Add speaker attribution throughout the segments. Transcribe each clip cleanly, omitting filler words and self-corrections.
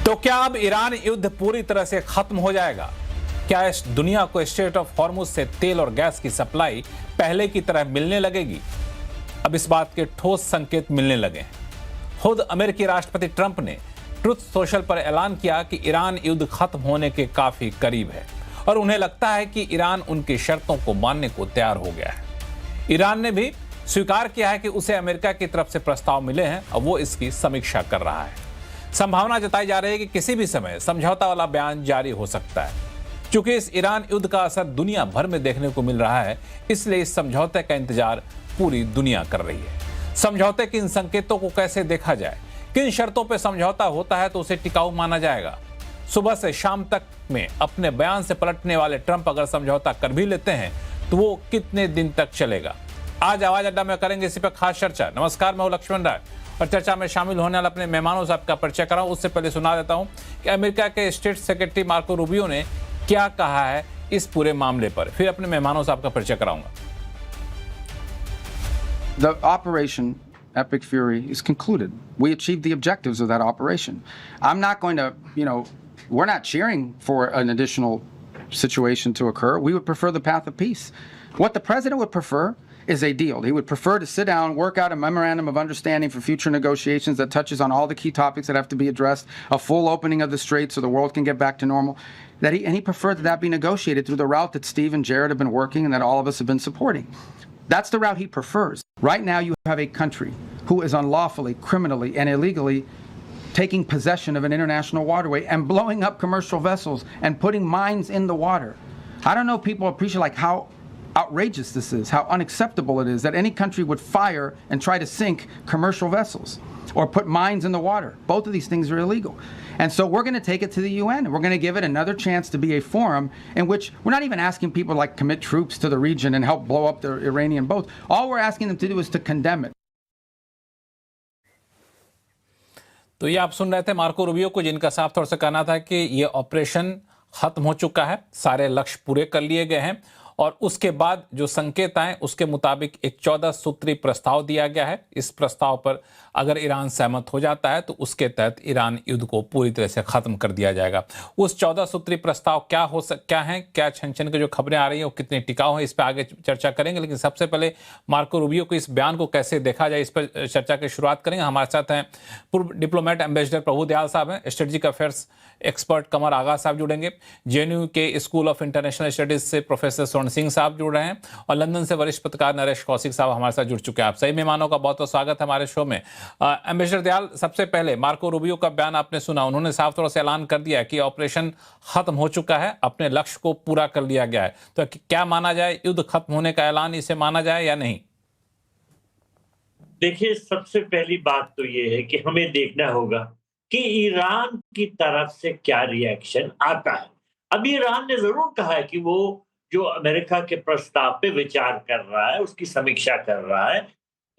Speaker 1: तो क्या अब ईरान युद्ध पूरी तरह से खत्म हो जाएगा? क्या इस दुनिया को स्ट्रेट ऑफ हॉर्मुज से तेल और गैस की सप्लाई पहले की तरह मिलने लगेगी? अब इस बात के ठोस संकेत मिलने लगे हैं। खुद अमेरिकी राष्ट्रपति ट्रंप ने ट्रुथ सोशल पर ऐलान किया कि ईरान युद्ध खत्म होने के काफी करीब है और उन्हें लगता है कि ईरान उनकी शर्तों को मानने को तैयार हो गया है। ईरान ने भी स्वीकार किया है कि उसे अमेरिका की तरफ से प्रस्ताव मिले हैं और वो इसकी समीक्षा कर रहा है। संभावना जताई जा रही है कि किसी भी समय समझौता वाला बयान जारी हो सकता है। चूंकि इस ईरान युद्ध का असर दुनिया भर में देखने को मिल रहा है, इसलिए इस समझौते का इंतजार पूरी दुनिया कर रही है। समझौते के इन संकेतों को कैसे देखा जाए, किन शर्तों पर समझौता होता है तो उसे टिकाऊ माना जाएगा। सुबह से शाम तक में अपने बयान से पलटने वाले ट्रंप अगर समझौता कर भी लेते हैं तो वो कितने दिन तक चलेगा? आज आवाज अड्डा में करेंगे इसी पर खास चर्चा। नमस्कार, मैं हूं लक्ष्मण राय और चर्चा में शामिल होने वाले अपने मेहमानों से आपका परिचय कराऊं उससे पहले सुना देता हूं कि अमेरिका के स्टेट सेक्रेटरी मार्को रूबियो ने क्या कहा है इस पूरे मामले पर, फिर अपने मेहमानों से आपका परिचय कराऊंगा।
Speaker 2: The operation Epic Fury is concluded. We achieved the objectives of that operation. I'm not going to, we're not cheering for an additional situation to occur. We would prefer the path of peace. What the president would prefer is a deal. He would prefer to sit down, work out a memorandum of understanding for future negotiations that touches on all the key topics that have to be addressed, a full opening of the strait so the world can get back to normal. And he preferred that be negotiated through the route that Steve and Jared have been working and that all of us have been supporting. That's the route he prefers. Right now you have a country who is unlawfully, criminally, and illegally taking possession of an international waterway and blowing up commercial vessels and putting mines in the water. I don't know if people appreciate how outrageous this is, how unacceptable it is that any country would fire and try to sink commercial vessels or put mines in the water. Both of these things are illegal. And so we're going to take it to the UN and we're going to give it another chance to be a forum in which we're not even asking people to commit troops to the region and help blow up the Iranian boats. All we're asking them to do is to condemn it.
Speaker 1: तो ये आप सुन रहे थे Marco Rubio को, जिनका साफ तौर से कहना था कि ये ऑपरेशन खत्म हो चुका है, सारे लक्ष्य पूरे कर लिए गए हैं और उसके बाद जो संकेत आए उसके मुताबिक एक 14 सूत्री प्रस्ताव दिया गया है। इस प्रस्ताव पर अगर ईरान सहमत हो जाता है तो उसके तहत ईरान युद्ध को पूरी तरह से खत्म कर दिया जाएगा। उस 14 सूत्री प्रस्ताव क्या है, क्या छन के जो खबरें आ रही हैं वो कितनी टिकाऊ हैं, इस पर आगे चर्चा करेंगे। लेकिन सबसे पहले मार्को रूबियो को इस बयान को कैसे देखा जाए, इस पर चर्चा की शुरुआत करेंगे। हमारे साथ हैं पूर्व डिप्लोमेट एम्बेसडर प्रभु दयाल साहब हैं, स्ट्रेटेजिक अफेयर्स एक्सपर्ट कमर आगा साहब जुड़ेंगे, जेएनयू के स्कूल ऑफ इंटरनेशनल स्टडीज से प्रोफेसर स्वर्ण सिंह साहब जुड़ रहे हैं और लंदन से वरिष्ठ पत्रकार नरेश कौशिक साहब हमारे साथ जुड़ चुके हैं। आप सही मेहमानों का बहुत बहुत स्वागत है हमारे शो में। एम्बेसडर दयाल, सबसे पहले मार्को रूबियो का बयान आपने सुना, उन्होंने साफ तौर से ऐलान कर दिया कि ऑपरेशन खत्म हो चुका है, अपने लक्ष्य को पूरा कर लिया गया है। तो क्या माना जाए, युद्ध खत्म होने का ऐलान इसे माना जाए या नहीं?
Speaker 3: देखिए, सबसे पहली बात तो ये है कि हमें देखना होगा कि ईरान की तरफ से क्या रिएक्शन आता है। अब ईरान ने जरूर कहा है कि वो जो अमेरिका के प्रस्ताव पे विचार कर रहा है, उसकी समीक्षा कर रहा है,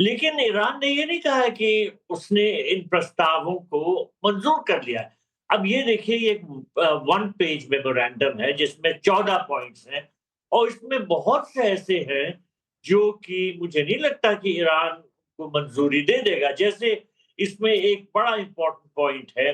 Speaker 3: लेकिन ईरान ने ये नहीं कहा है कि उसने इन प्रस्तावों को मंजूर कर लिया है। अब ये देखिए, ये एक 1 पेज मेमोरेंडम है जिसमें 14 पॉइंट्स हैं और इसमें बहुत से ऐसे हैं जो कि मुझे नहीं लगता कि ईरान को मंजूरी दे देगा। जैसे इसमें एक बड़ा इंपॉर्टेंट पॉइंट है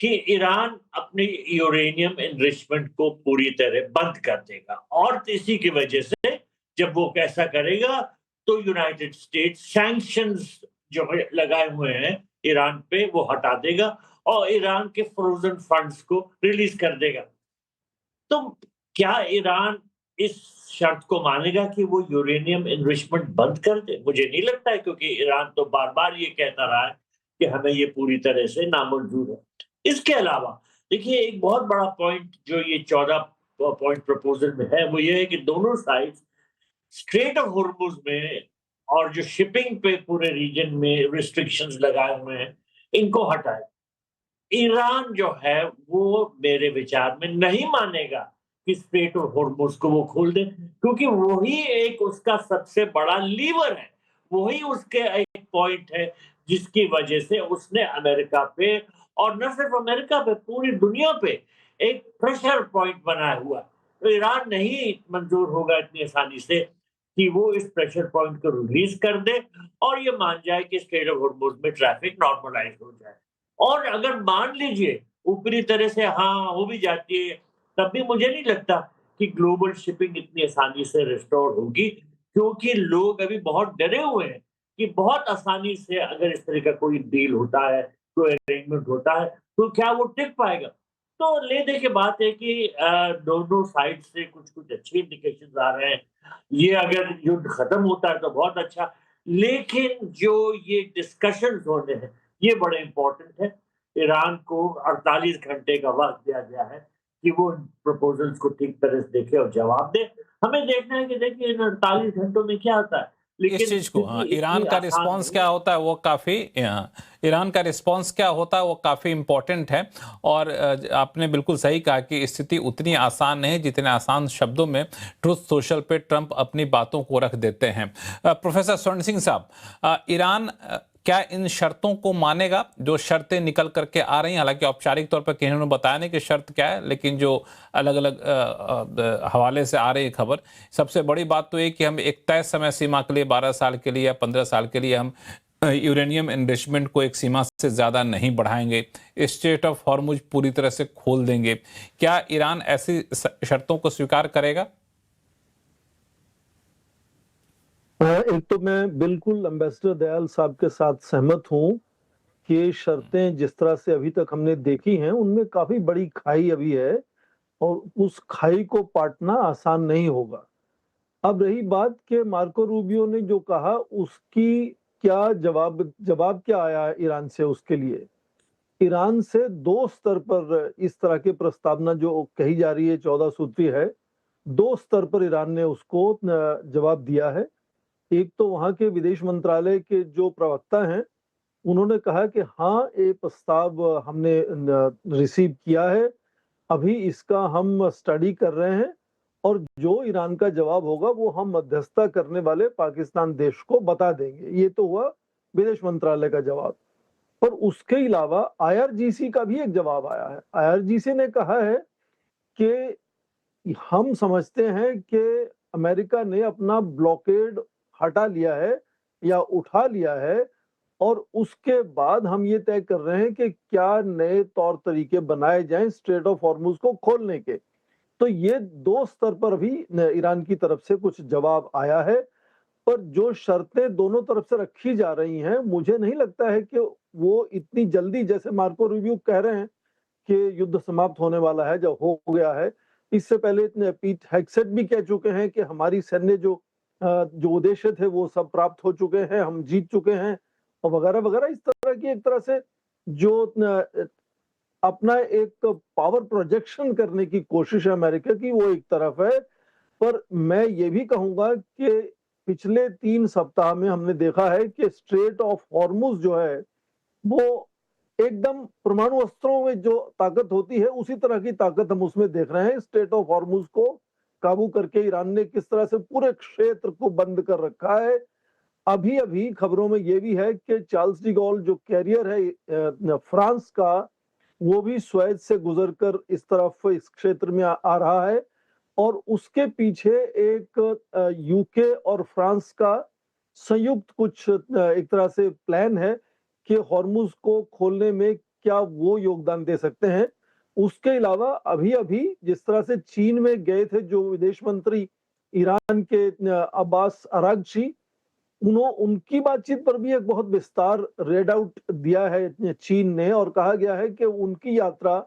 Speaker 3: कि ईरान अपनी यूरेनियम एनरिचमेंट को पूरी तरह बंद कर देगा और इसी की वजह से जब वो ऐसा करेगा तो यूनाइटेड स्टेट्स सैंक्शंस जो लगाए हुए हैं ईरान पे वो हटा देगा और ईरान के फ्रोजन फंड्स को रिलीज कर देगा। तो क्या ईरान इस शर्त को मानेगा कि वो यूरेनियम एनरिचमेंट बंद कर दे? मुझे नहीं लगता है, क्योंकि ईरान तो बार बार ये कहता रहा है कि हमें ये पूरी तरह से नामंजूर है। इसके अलावा देखिए, एक बहुत बड़ा पॉइंट जो ये 14 पॉइंट प्रपोजल में है वो ये है कि दोनों साइड स्ट्रेट ऑफ हॉर्मुज में और जो शिपिंग पे पूरे रीजन में रिस्ट्रिक्शंस लगाए हुए हैं इनको हटाए। ईरान जो है वो मेरे विचार में नहीं मानेगा कि स्ट्रेट ऑफ हॉर्मुज को वो खोल दे, क्योंकि वही एक उसका सबसे बड़ा लीवर है, वही उसके एक पॉइंट है जिसकी वजह से उसने अमेरिका पे और न सिर्फ अमेरिका पे पूरी दुनिया पे एक प्रेशर पॉइंट बनाया हुआ। तो ईरान नहीं मंजूर होगा इतनी आसानी से कि वो इस प्रेशर पॉइंट को रिलीज कर दे और ये मान जाए कि स्ट्रेट ऑफ हॉर्मुज में ट्रैफिक नॉर्मलाइज हो जाए। और अगर मान लीजिए ऊपरी तरह से हाँ हो भी जाती है, तब भी मुझे नहीं लगता कि ग्लोबल शिपिंग इतनी आसानी से रिस्टोर होगी, क्योंकि लोग अभी बहुत डरे हुए हैं कि बहुत आसानी से अगर इस तरह का कोई डील होता है, कोई अरेंजमेंट होता है, तो क्या वो टिक पाएगा? तो ले-दे के बात है कि दोनों साइड से कुछ-कुछ अच्छे इंडिकेशंस आ रहे हैं। ये अगर युद्ध खत्म होता है तो बहुत अच्छा, लेकिन जो ये डिस्कशंस हो रहे हैं, ये बड़े इम्पोर्टेंट है। ईरान को 48 घंटे का वक़्त दिया गया है कि वो प्रपोज़ल्स को ठीक तरह से देखे और जवाब दे। हमें देखना है कि देखिए इन 48 घंटों में क्या होता है।
Speaker 1: इस
Speaker 3: लेकिन
Speaker 1: चीज को, हाँ,
Speaker 3: इतनी
Speaker 1: ईरान
Speaker 3: इतनी
Speaker 1: का
Speaker 3: आसान
Speaker 1: रिस्पांस
Speaker 3: नहीं
Speaker 1: क्या
Speaker 3: है।
Speaker 1: होता है वो काफी, ईरान का रिस्पांस क्या होता है वो काफी इम्पोर्टेंट है। और आपने बिल्कुल सही कहा कि स्थिति उतनी आसान नहीं जितने आसान शब्दों में ट्रुथ सोशल पे ट्रंप अपनी बातों को रख देते हैं। प्रोफेसर स्वर्ण सिंह साहब, ईरान क्या इन शर्तों को मानेगा जो शर्तें निकल करके आ रही हैं? हालांकि औपचारिक तौर पर किसी ने बताया नहीं कि शर्त क्या है, लेकिन जो अलग अलग हवाले से आ रही है खबर, सबसे बड़ी बात तो ये कि हम एक तय समय सीमा के लिए 12 साल के लिए या 15 साल के लिए हम यूरेनियम एनरिचमेंट को एक सीमा से ज़्यादा नहीं बढ़ाएंगे, स्ट्रेट ऑफ हॉर्मुज पूरी तरह से खोल देंगे। क्या ईरान ऐसी शर्तों को स्वीकार करेगा?
Speaker 4: एक तो मैं बिल्कुल एम्बेसडर दयाल साहब के साथ सहमत हूं कि शर्तें जिस तरह से अभी तक हमने देखी हैं उनमें काफी बड़ी खाई अभी है और उस खाई को पाटना आसान नहीं होगा। अब रही बात कि मार्को रूबियो ने जो कहा उसकी क्या जवाब क्या आया ईरान से? उसके लिए ईरान से दो स्तर पर इस तरह की प्रस्तावना जो कही जा रही है 14 सूत्री है, दो स्तर पर ईरान ने उसको जवाब दिया है। एक तो वहां के विदेश मंत्रालय के जो प्रवक्ता हैं उन्होंने कहा कि हाँ ये प्रस्ताव हमने रिसीव किया है, अभी इसका हम स्टडी कर रहे हैं और जो ईरान का जवाब होगा वो हम मध्यस्थता करने वाले पाकिस्तान देश को बता देंगे। ये तो हुआ विदेश मंत्रालय का जवाब। पर उसके अलावा आईआरजीसी का भी एक जवाब आया है। आईआरजीसी ने कहा है कि हम समझते हैं कि अमेरिका ने अपना ब्लॉकेड हटा लिया है या उठा लिया है और उसके बाद हम ये तय कर रहे हैं कि क्या नए तौर तरीके बनाए जाएं स्ट्रेट ऑफ हॉर्मुज को खोलने के। तो ये दो स्तर पर भी ईरान की तरफ से कुछ जवाब आया है। पर जो शर्तें दोनों तरफ से रखी जा रही हैं, मुझे नहीं लगता है कि वो इतनी जल्दी, जैसे मार्को रूबियो कह रहे हैं कि युद्ध समाप्त होने वाला है, जब हो गया है। इससे पहले पीट हेग्सेट भी कह चुके हैं कि हमारी सैन्य जो उद्देश्य थे वो सब प्राप्त हो चुके हैं, हम जीत चुके हैं और वगैरह वगैरह। इस तरह की एक तरह से जो अपना एक पावर प्रोजेक्शन करने की कोशिश है अमेरिका की, वो एक तरफ है। पर मैं ये भी कहूंगा कि पिछले 3 सप्ताह में हमने देखा है कि स्ट्रेट ऑफ हॉर्मुज जो है वो एकदम परमाणु अस्त्रों में जो ताकत होती है उसी तरह की ताकत हम उसमें देख रहे हैं। स्ट्रेट ऑफ हॉर्मुज को काबू करके ईरान ने किस तरह से पूरे क्षेत्र को बंद कर रखा है। अभी अभी खबरों में यह भी है कि चार्ल्स डी गॉल जो कैरियर है फ्रांस का, वो भी स्वेज से गुजरकर इस तरफ इस क्षेत्र में आ रहा है और उसके पीछे एक यूके और फ्रांस का संयुक्त कुछ एक तरह से प्लान है कि हॉर्मुज को खोलने में क्या वो योगदान दे सकते हैं। उसके अलावा अभी अभी जिस तरह से चीन में गए थे जो विदेश मंत्री ईरान के अब्बास अरागची, उनकी बातचीत पर भी एक बहुत विस्तार रेड आउट दिया है चीन ने और कहा गया है कि उनकी यात्रा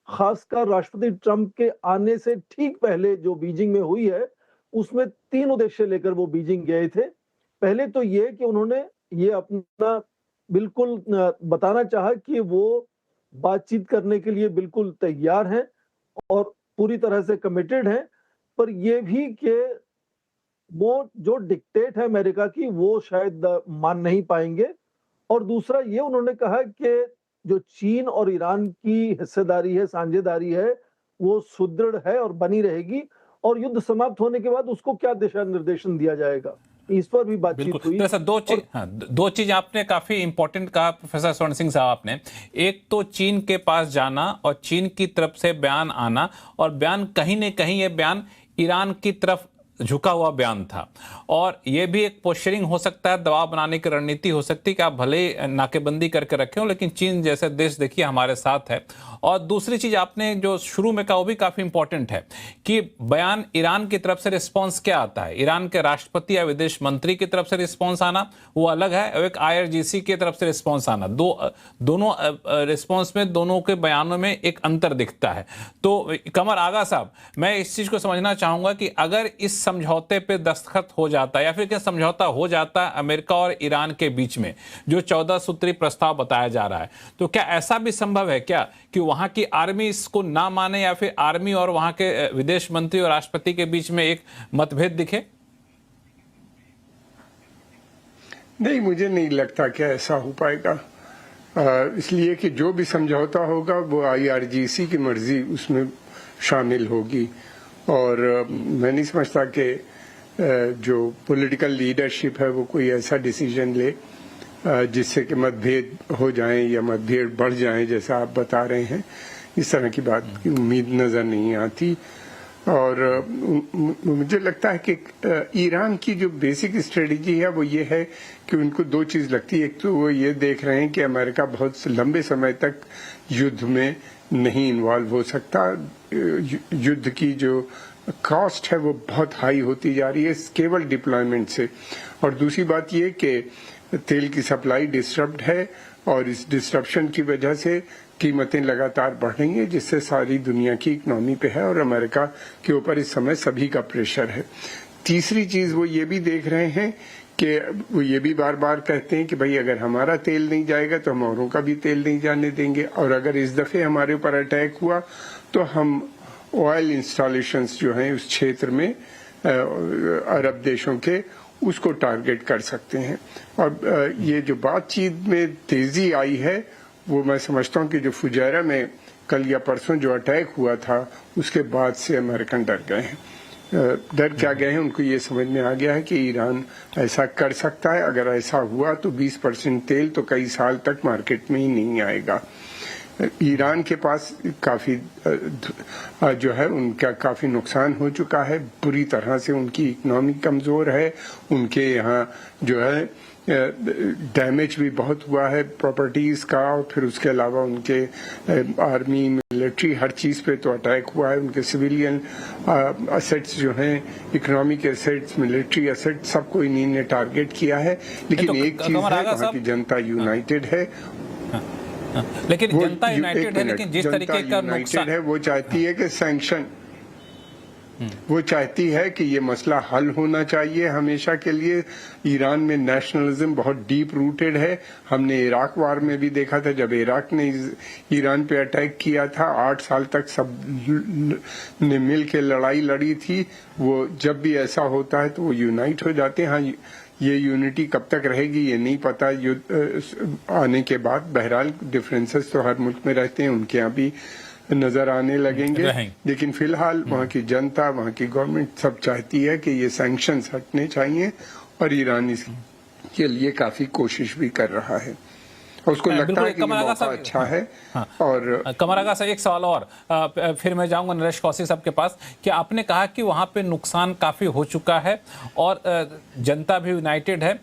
Speaker 4: खासकर राष्ट्रपति ट्रंप के आने से ठीक पहले जो बीजिंग में हुई है उसमें 3 उद्देश्य लेकर वो बीजिंग गए थे। पहले तो ये कि उन्होंने ये अपना बिल्कुल बताना चाहा कि वो बातचीत करने के लिए बिल्कुल तैयार हैं और पूरी तरह से कमिटेड हैं, पर ये भी कि वो जो डिक्टेट है अमेरिका की वो शायद मान नहीं पाएंगे। और दूसरा ये उन्होंने कहा कि जो चीन और ईरान की हिस्सेदारी है, साझेदारी है, वो सुदृढ़ है और बनी रहेगी और युद्ध समाप्त होने के बाद उसको क्या दिशा निर्देशन दिया जाएगा, इस पर भी बातचीत हुई।
Speaker 1: तो दो चीज आपने काफी इंपॉर्टेंट कहा प्रोफेसर स्वर्ण सिंह साहब आपने। एक तो चीन के पास जाना और चीन की तरफ से बयान आना, और बयान कहीं न कहीं ये बयान ईरान की तरफ झुका हुआ बयान था और यह भी एक पोस्चरिंग हो सकता है, दबाव बनाने की रणनीति हो सकती है कि आप भले नाकेबंदी करके रखे हो लेकिन चीन जैसे देश देखिए हमारे साथ है। और दूसरी चीज आपने जो शुरू में कहा वो भी काफी इंपॉर्टेंट है कि बयान ईरान की तरफ से रिस्पॉन्स क्या आता है, ईरान के राष्ट्रपति या विदेश मंत्री की तरफ से रिस्पॉन्स आना वो अलग है और एक IRGC की तरफ से रिस्पॉन्स आना, दोनों रिस्पॉन्स में दोनों के बयानों में एक अंतर दिखता है। तो कमर आगा साहब, मैं इस चीज को समझना चाहूंगा कि अगर इस समझौते पे दस्तखत हो जाता है या फिर क्या समझौता हो जाता है अमेरिका और ईरान के बीच में जो 14 सूत्री प्रस्ताव बताया जा रहा है, तो क्या ऐसा भी संभव है क्या कि वहां की आर्मी इसको ना माने या फिर आर्मी और वहां के विदेश मंत्री और राष्ट्रपति के बीच में एक मतभेद दिखे?
Speaker 5: नहीं, मुझे नहीं लगता कि ऐसा हो पाएगा, इसलिए कि जो भी समझौता होगा वो IRGC की मर्जी उसमें शामिल होगी और मैं नहीं समझता कि जो पॉलिटिकल लीडरशिप है वो कोई ऐसा डिसीजन ले जिससे कि मतभेद हो जाएं या मतभेद बढ़ जाएं जैसा आप बता रहे हैं। इस तरह की बात की उम्मीद नजर नहीं आती और मुझे लगता है कि ईरान की जो बेसिक स्ट्रेटजी है वो ये है कि उनको दो चीज लगती है। एक तो वो ये देख रहे हैं कि अमेरिका बहुत लंबे समय तक युद्ध में नहीं इन्वॉल्व हो सकता, युद्ध की जो कॉस्ट है वो बहुत हाई होती जा रही है केवल डिप्लॉयमेंट से, और दूसरी बात ये कि तेल की सप्लाई डिस्टर्ब्ड है और इस डिस्ट्रप्शन की वजह से कीमतें लगातार बढ़ रही हैं जिससे सारी दुनिया की इकोनॉमी पे है और अमेरिका के ऊपर इस समय सभी का प्रेशर है। तीसरी चीज वो ये भी देख रहे हैं कि वो ये भी बार बार कहते हैं कि भाई अगर हमारा तेल नहीं जाएगा तो हम औरों का भी तेल नहीं जाने देंगे, और अगर इस दफे हमारे ऊपर अटैक हुआ तो हम ऑयल इंस्टॉलेशंस जो हैं उस क्षेत्र में अरब देशों के उसको टारगेट कर सकते हैं। और ये जो बातचीत में तेजी आई है वो मैं समझता हूँ कि जो फुजैरा में कल या परसों जो अटैक हुआ था उसके बाद से अमेरिकन डर गए हैं। डर क्या गए हैं, उनको ये समझ में आ गया है कि ईरान ऐसा कर सकता है, अगर ऐसा हुआ तो 20% तेल तो कई साल तक मार्केट में ही नहीं आएगा। ईरान के पास काफी जो है उनका काफी नुकसान हो चुका है, बुरी तरह से उनकी इकोनॉमी कमजोर है, उनके यहाँ जो है डैमेज भी बहुत हुआ है प्रॉपर्टीज का, और फिर उसके अलावा उनके आर्मी मिलिट्री हर चीज पे तो अटैक हुआ है, उनके सिविलियन असेट्स जो हैं, इकोनॉमिक एसेट्स, मिलिट्री एसेट्स सबको इन्हीं ने टारगेट किया है। लेकिन एक चीज है, वहाँ की जनता यूनाइटेड है,
Speaker 1: लेकिन जनता यूनाइटेड है, लेकिन जिस तरीके का नुकसान
Speaker 5: है वो चाहती है कि सैंक्शन, वो चाहती है कि ये मसला हल होना चाहिए हमेशा के लिए। ईरान में नेशनलिज्म बहुत डीप रूटेड है। हमने इराक वार में भी देखा था, जब इराक ने ईरान पे अटैक किया था 8 साल तक सब ने मिल के लड़ाई लड़ी थी। वो जब भी ऐसा होता है तो वो यूनाइट हो जाते हैं। हाँ, ये यूनिटी कब तक रहेगी ये नहीं पता युद्ध आने के बाद। बहरहाल डिफरेंसेस तो हर मुल्क में रहते हैं, उनके यहाँ भी नजर आने लगेंगे, लेकिन फिलहाल वहाँ की जनता, वहाँ की गवर्नमेंट सब चाहती है कि ये सैंक्शंस हटने चाहिए, और ईरान इसके लिए काफी कोशिश भी कर रहा है और उसको लगता है कि ये मौका अच्छा है।
Speaker 1: हाँ।
Speaker 5: और
Speaker 1: कमर आगा साहब एक सवाल और फिर मैं जाऊंगा नरेश कौशिक साहब के पास कि आपने कहा कि वहां पे नुकसान काफी हो चुका है और जनता भी यूनाइटेड है,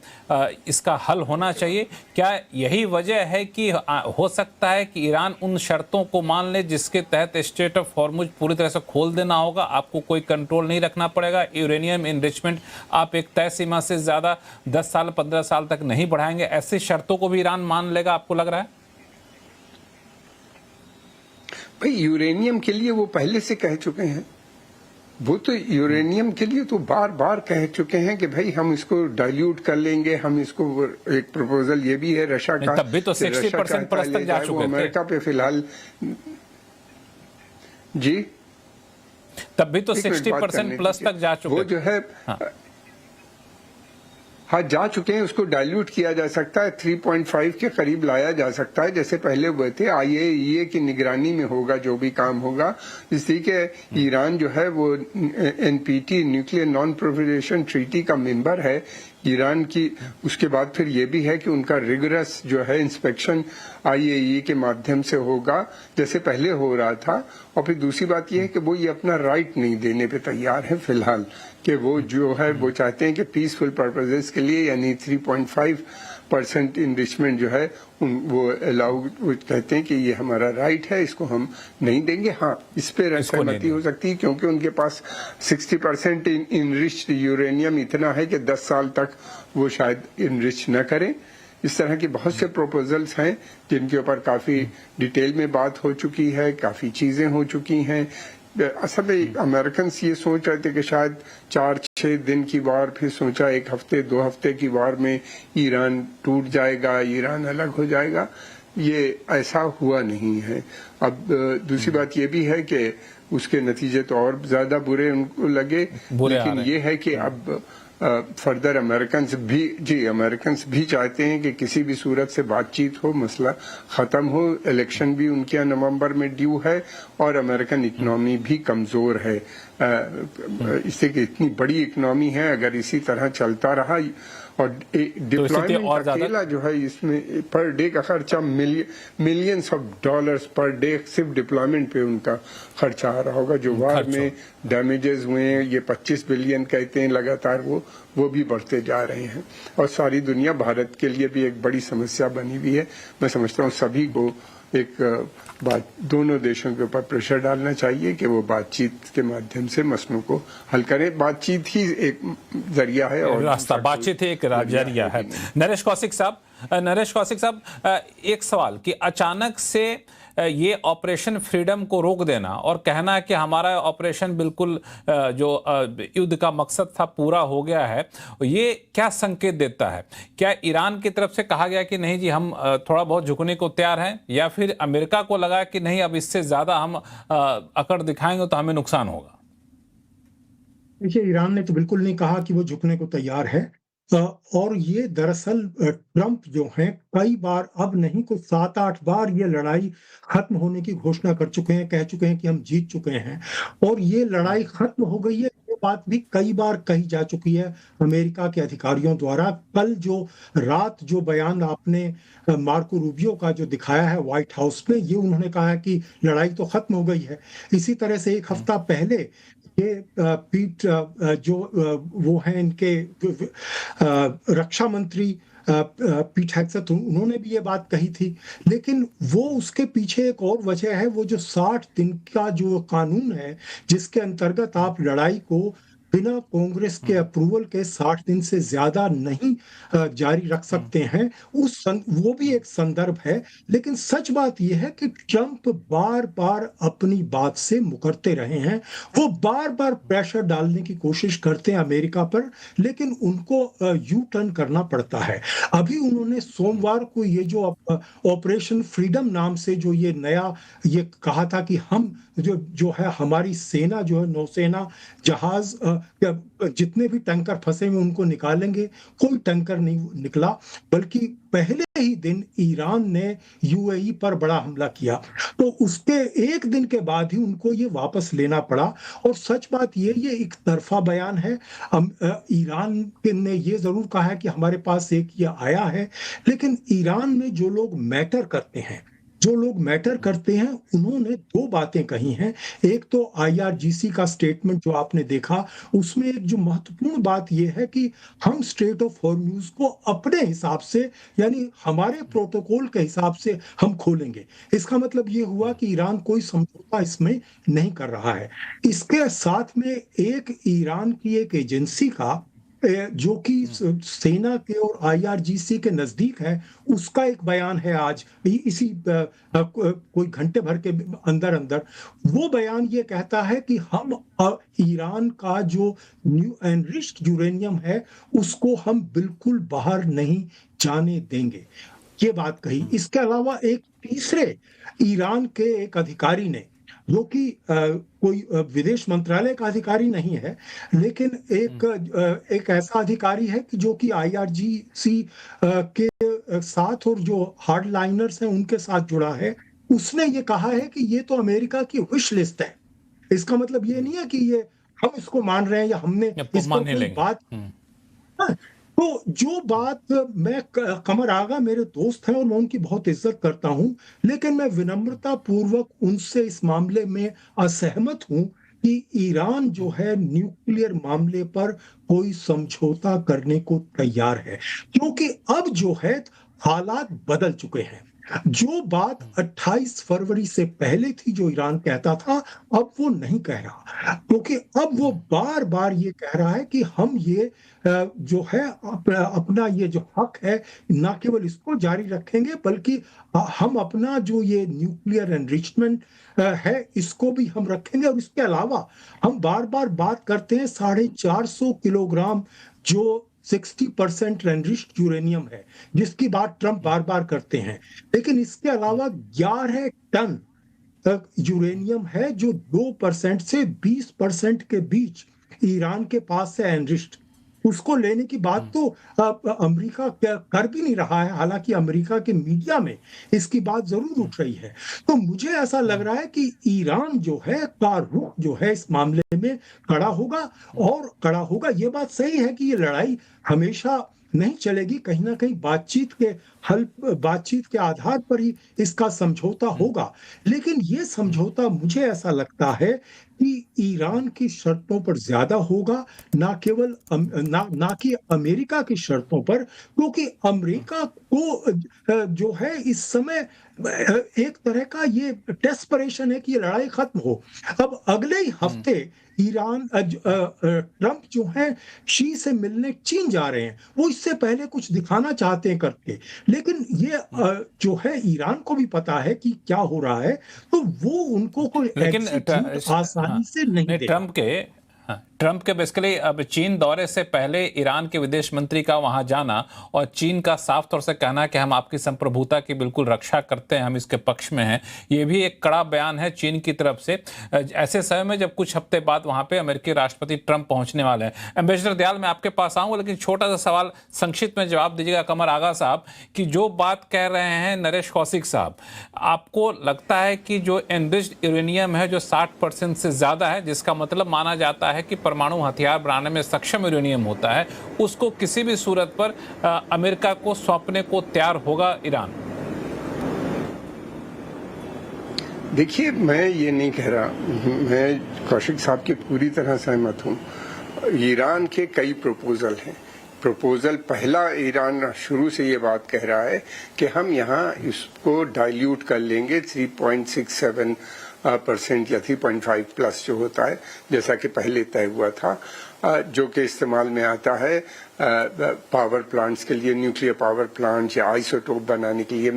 Speaker 1: इसका हल होना चाहिए। क्या यही वजह है कि हो सकता है कि ईरान उन शर्तों को मान ले जिसके तहत स्ट्रेट ऑफ हॉर्मुज पूरी तरह से खोल देना होगा, आपको कोई कंट्रोल नहीं रखना पड़ेगा, यूरेनियम इनरिचमेंट आप एक तय सीमा से ज्यादा 10 साल 15 साल तक नहीं बढ़ाएंगे, ऐसी शर्तों को भी ईरान मान लेगा, आपको लग रहा है?
Speaker 5: भाई यूरेनियम के लिए वो पहले से कह चुके हैं, वो तो यूरेनियम के लिए तो बार बार कह चुके हैं कि भाई हम इसको डाइल्यूट कर लेंगे, हम इसको, एक प्रपोजल ये भी है रशिया का,
Speaker 1: तब भी तो 60% प्लस तक जा चुके थे
Speaker 5: अमेरिका पे फिलहाल जी,
Speaker 1: तब भी तो 60% प्लस तक जा चुके,
Speaker 5: वो जो है हाँ जा चुके हैं, उसको डाइल्यूट किया जा सकता है, 3.5 के करीब लाया जा सकता है जैसे पहले हुए थे। IAEA की निगरानी में होगा जो भी काम होगा, इसलिए कि ईरान जो है वो NPT nuclear non proliferation treaty का मेंबर है। ईरान की उसके बाद फिर ये भी है कि उनका रिगरस जो है इंस्पेक्शन IAEA के माध्यम से होगा जैसे पहले हो रहा था। और फिर दूसरी बात ये है कि वो ये अपना राइट नहीं देने पे तैयार है फिलहाल, कि वो जो है वो चाहते हैं कि पीसफुल पर्पसेस के लिए यानी 3.5% इनरिचमेंट जो है वो अलाउ, वो कहते हैं कि ये हमारा राइट है, इसको हम नहीं देंगे। हाँ, इस पे सहमति हो सकती है क्योंकि उनके पास 60% इनरिच्ड यूरेनियम इतना है कि 10 साल तक वो शायद इनरिच न करें। इस तरह के बहुत से प्रपोजल्स हैं जिनके ऊपर काफी डिटेल में बात हो चुकी है, काफी चीजें हो चुकी हैं। असल में अमेरिकन ये सोच रहे थे कि शायद 4-6 दिन की वार, फिर सोचा 1 हफ्ते 2 हफ्ते की वार में ईरान टूट जाएगा, ईरान अलग हो जाएगा। ये ऐसा हुआ नहीं है। अब दूसरी बात ये भी है कि उसके नतीजे तो और ज्यादा बुरे उनको लगे, लेकिन ये है कि अब फर्दर अमेरिकन्स भी चाहते हैं कि किसी भी सूरत से बातचीत हो, मसला खत्म हो। इलेक्शन भी उनके यहाँ नवंबर में ड्यू है और अमेरिकन इकोनॉमी भी कमजोर है। इससे कि इतनी बड़ी इकोनॉमी है, अगर इसी तरह चलता रहा और डिप्लॉयमेंट अकेला जो है इसमें पर डे का खर्चा millions of dollars per day सिर्फ डिप्लॉयमेंट पे उनका खर्चा आ रहा होगा। जो वार में डैमेजेस हुए हैं, ये 25 बिलियन कहते हैं लगातार, वो भी बढ़ते जा रहे हैं। और सारी दुनिया, भारत के लिए भी एक बड़ी समस्या बनी हुई है। मैं समझता हूँ सभी को एक बात, दोनों देशों के ऊपर प्रेशर डालना चाहिए कि वो बातचीत के माध्यम से मसलों को हल करें। बातचीत ही एक जरिया है और
Speaker 1: रास्ता, बातचीत ही एक जरिया है। नरेश कौशिक साहब, एक सवाल कि अचानक से ये ऑपरेशन फ्रीडम को रोक देना और कहना कि हमारा ऑपरेशन बिल्कुल जो युद्ध का मकसद था पूरा हो गया है, ये क्या संकेत देता है? क्या ईरान की तरफ से कहा गया कि नहीं जी हम थोड़ा बहुत झुकने को तैयार हैं, या फिर अमेरिका को लगा कि नहीं अब इससे ज्यादा हम अकड़ दिखाएंगे तो हमें नुकसान होगा?
Speaker 6: देखिए, ईरान ने तो बिल्कुल नहीं कहा कि वो झुकने को तैयार है। और ये दरअसल ट्रंप जो हैं कई बार, अब नहीं कुछ 7-8 बार ये लड़ाई खत्म होने की घोषणा कर चुके हैं, कह चुके हैं कि हम जीत चुके हैं और ये लड़ाई खत्म हो गई है। ये बात भी कई बार कही जा चुकी है अमेरिका के अधिकारियों द्वारा। कल जो बयान आपने मार्को रूबियो का जो दिखाया है व्हाइट हाउस में, ये उन्होंने कहा है कि लड़ाई तो खत्म हो गई है। इसी तरह से 1 हफ्ता पहले ये पीट जो वो हैं इनके रक्षा मंत्री पीट हेगसेथ, उन्होंने भी ये बात कही थी। लेकिन वो उसके पीछे एक और वजह है, वो जो 60 दिन का जो कानून है जिसके अंतर्गत आप लड़ाई को बिना कांग्रेस के अप्रूवल के 60 दिन से ज्यादा नहीं जारी रख सकते हैं, वो भी एक संदर्भ है। लेकिन सच बात यह है कि ट्रंप बार बार अपनी बात से मुकरते रहे हैं। वो बार बार प्रेशर डालने की कोशिश करते हैं अमेरिका पर, लेकिन उनको यू टर्न करना पड़ता है। अभी उन्होंने सोमवार को ये जो ऑपरेशन फ्रीडम नाम से जो ये नया ये कहा था कि हम जो है हमारी सेना जो है, नौसेना जहाज जितने भी टैंकर फंसे हुए उनको निकालेंगे। कोई टैंकर नहीं निकला, बल्कि पहले ही दिन ईरान ने यूएई पर बड़ा हमला किया, तो उसके 1 दिन के बाद ही उनको ये वापस लेना पड़ा। और सच बात ये एक तरफा बयान है। ईरान ने ये जरूर कहा है कि हमारे पास एक ये आया है, लेकिन ईरान में जो लोग मैटर करते हैं उन्होंने 2 बातें कही हैं। एक तो IRGC का स्टेटमेंट जो आपने देखा, उसमें एक जो महत्वपूर्ण बात यह है कि हम स्ट्रेट ऑफ हॉर्मुज को अपने हिसाब से, यानी हमारे प्रोटोकॉल के हिसाब से हम खोलेंगे। इसका मतलब ये हुआ कि ईरान कोई समझौता इसमें नहीं कर रहा है। इसके साथ में एक ईरान की एक एजेंसी का जो कि सेना के और IRGC के नजदीक है, उसका एक बयान है आज इसी कोई घंटे भर के अंदर वो बयान ये कहता है कि हम ईरान का जो न्यू एनरिच्ड यूरेनियम है उसको हम बिल्कुल बाहर नहीं जाने देंगे, ये बात कही। इसके अलावा एक तीसरे ईरान के एक अधिकारी ने, जो कि कोई विदेश मंत्रालय का अधिकारी नहीं है, लेकिन एक ऐसा अधिकारी है कि जो कि IRGC के साथ और जो हार्ड लाइनर्स हैं उनके साथ जुड़ा है, उसने ये कहा है कि ये तो अमेरिका की विश लिस्ट है। इसका मतलब ये नहीं है कि ये हम इसको मान रहे हैं या हमने इस पर कोई बात, तो जो बात मैं कमर आगा मेरे दोस्त हैं और मैं उनकी बहुत इज्जत करता हूं, लेकिन मैं विनम्रता पूर्वक उनसे इस मामले में असहमत हूं कि ईरान जो है न्यूक्लियर मामले पर कोई समझौता करने को तैयार है, क्योंकि अब जो है हालात बदल चुके हैं। जो बात 28 फरवरी से पहले थी जो ईरान कहता था, अब वो नहीं कह रहा, क्योंकि अब वो बार बार ये कह रहा है कि हम ये जो है अपना ये जो हक है ना केवल इसको जारी रखेंगे, बल्कि हम अपना जो ये न्यूक्लियर एनरिचमेंट है इसको भी हम रखेंगे। और इसके अलावा हम बार बार बात करते हैं 450 किलोग्राम जो 60% एनरिच्ड यूरेनियम है, जिसकी बात ट्रंप बार बार करते हैं, लेकिन इसके अलावा 11 टन यूरेनियम है जो 2% से 20% के बीच ईरान के पास है एनरिच्ड। उसको लेने की बात तो अमेरिका कर भी नहीं रहा है, हालांकि अमेरिका के मीडिया में इसकी बात जरूर उठ रही है। तो मुझे ऐसा लग रहा है कि ईरान जो है का रुख जो है इस मामले में कड़ा होगा, और कड़ा होगा। ये बात सही है कि ये लड़ाई हमेशा नहीं चलेगी, कहीं ना कहीं बातचीत के आधार पर ही इसका समझौता होगा। लेकिन ये समझौता मुझे ऐसा लगता है कि ईरान की शर्तों पर ज्यादा होगा, ना केवल ना कि अमेरिका की शर्तों पर, क्योंकि अमेरिका को जो है इस समय एक तरह का ये डेस्परेशन है कि ये लड़ाई खत्म हो। अब अगले ही हफ्ते ट्रंप जो है शी से मिलने चीन जा रहे हैं, वो इससे पहले कुछ दिखाना चाहते हैं करके, लेकिन ये जो है ईरान को भी पता है कि क्या हो रहा है, तो वो उनको कोई
Speaker 1: लेकिन
Speaker 6: आसानी से नहीं देगा।
Speaker 1: ट्रंप के बेसिकली अब चीन दौरे से पहले ईरान के विदेश मंत्री का वहां जाना और चीन का साफ तौर से कहना कि हम आपकी संप्रभुता की बिल्कुल रक्षा करते हैं, हम इसके पक्ष में हैं, ये भी एक कड़ा बयान है चीन की तरफ से, ऐसे समय में जब कुछ हफ्ते बाद वहां पे अमेरिकी राष्ट्रपति ट्रंप पहुंचने वाले हैं। एम्बेसडर दयाल, मैं आपके पास आऊंगा, लेकिन छोटा सा सवाल संक्षिप्त में जवाब दीजिएगा कमर आगा साहब, कि जो बात कह रहे हैं नरेश कौशिक साहब, आपको लगता है कि जो एनरिच्ड यूरेनियम है जो 60% से ज्यादा है, जिसका मतलब माना जाता है कि परमाणु हथियार बनाने में सक्षम यूरेनियम होता है, उसको किसी भी सूरत पर अमेरिका को सौंपने को तैयार होगा ईरान?
Speaker 5: देखिए, मैं ये नहीं कह रहा, मैं कौशिक साहब की पूरी तरह सहमत हूँ। ईरान के कई प्रपोजल हैं। प्रपोजल पहला, ईरान शुरू से ये बात कह रहा है कि हम यहाँ इसको डाइल्यूट कर लेंगे 3.67% या 3.5 प्लस जो होता है, जैसा कि पहले तय हुआ था, जो कि इस्तेमाल में आता है पावर प्लांट्स के लिए, न्यूक्लियर पावर प्लांट्स या आइसोटोप बनाने के लिए,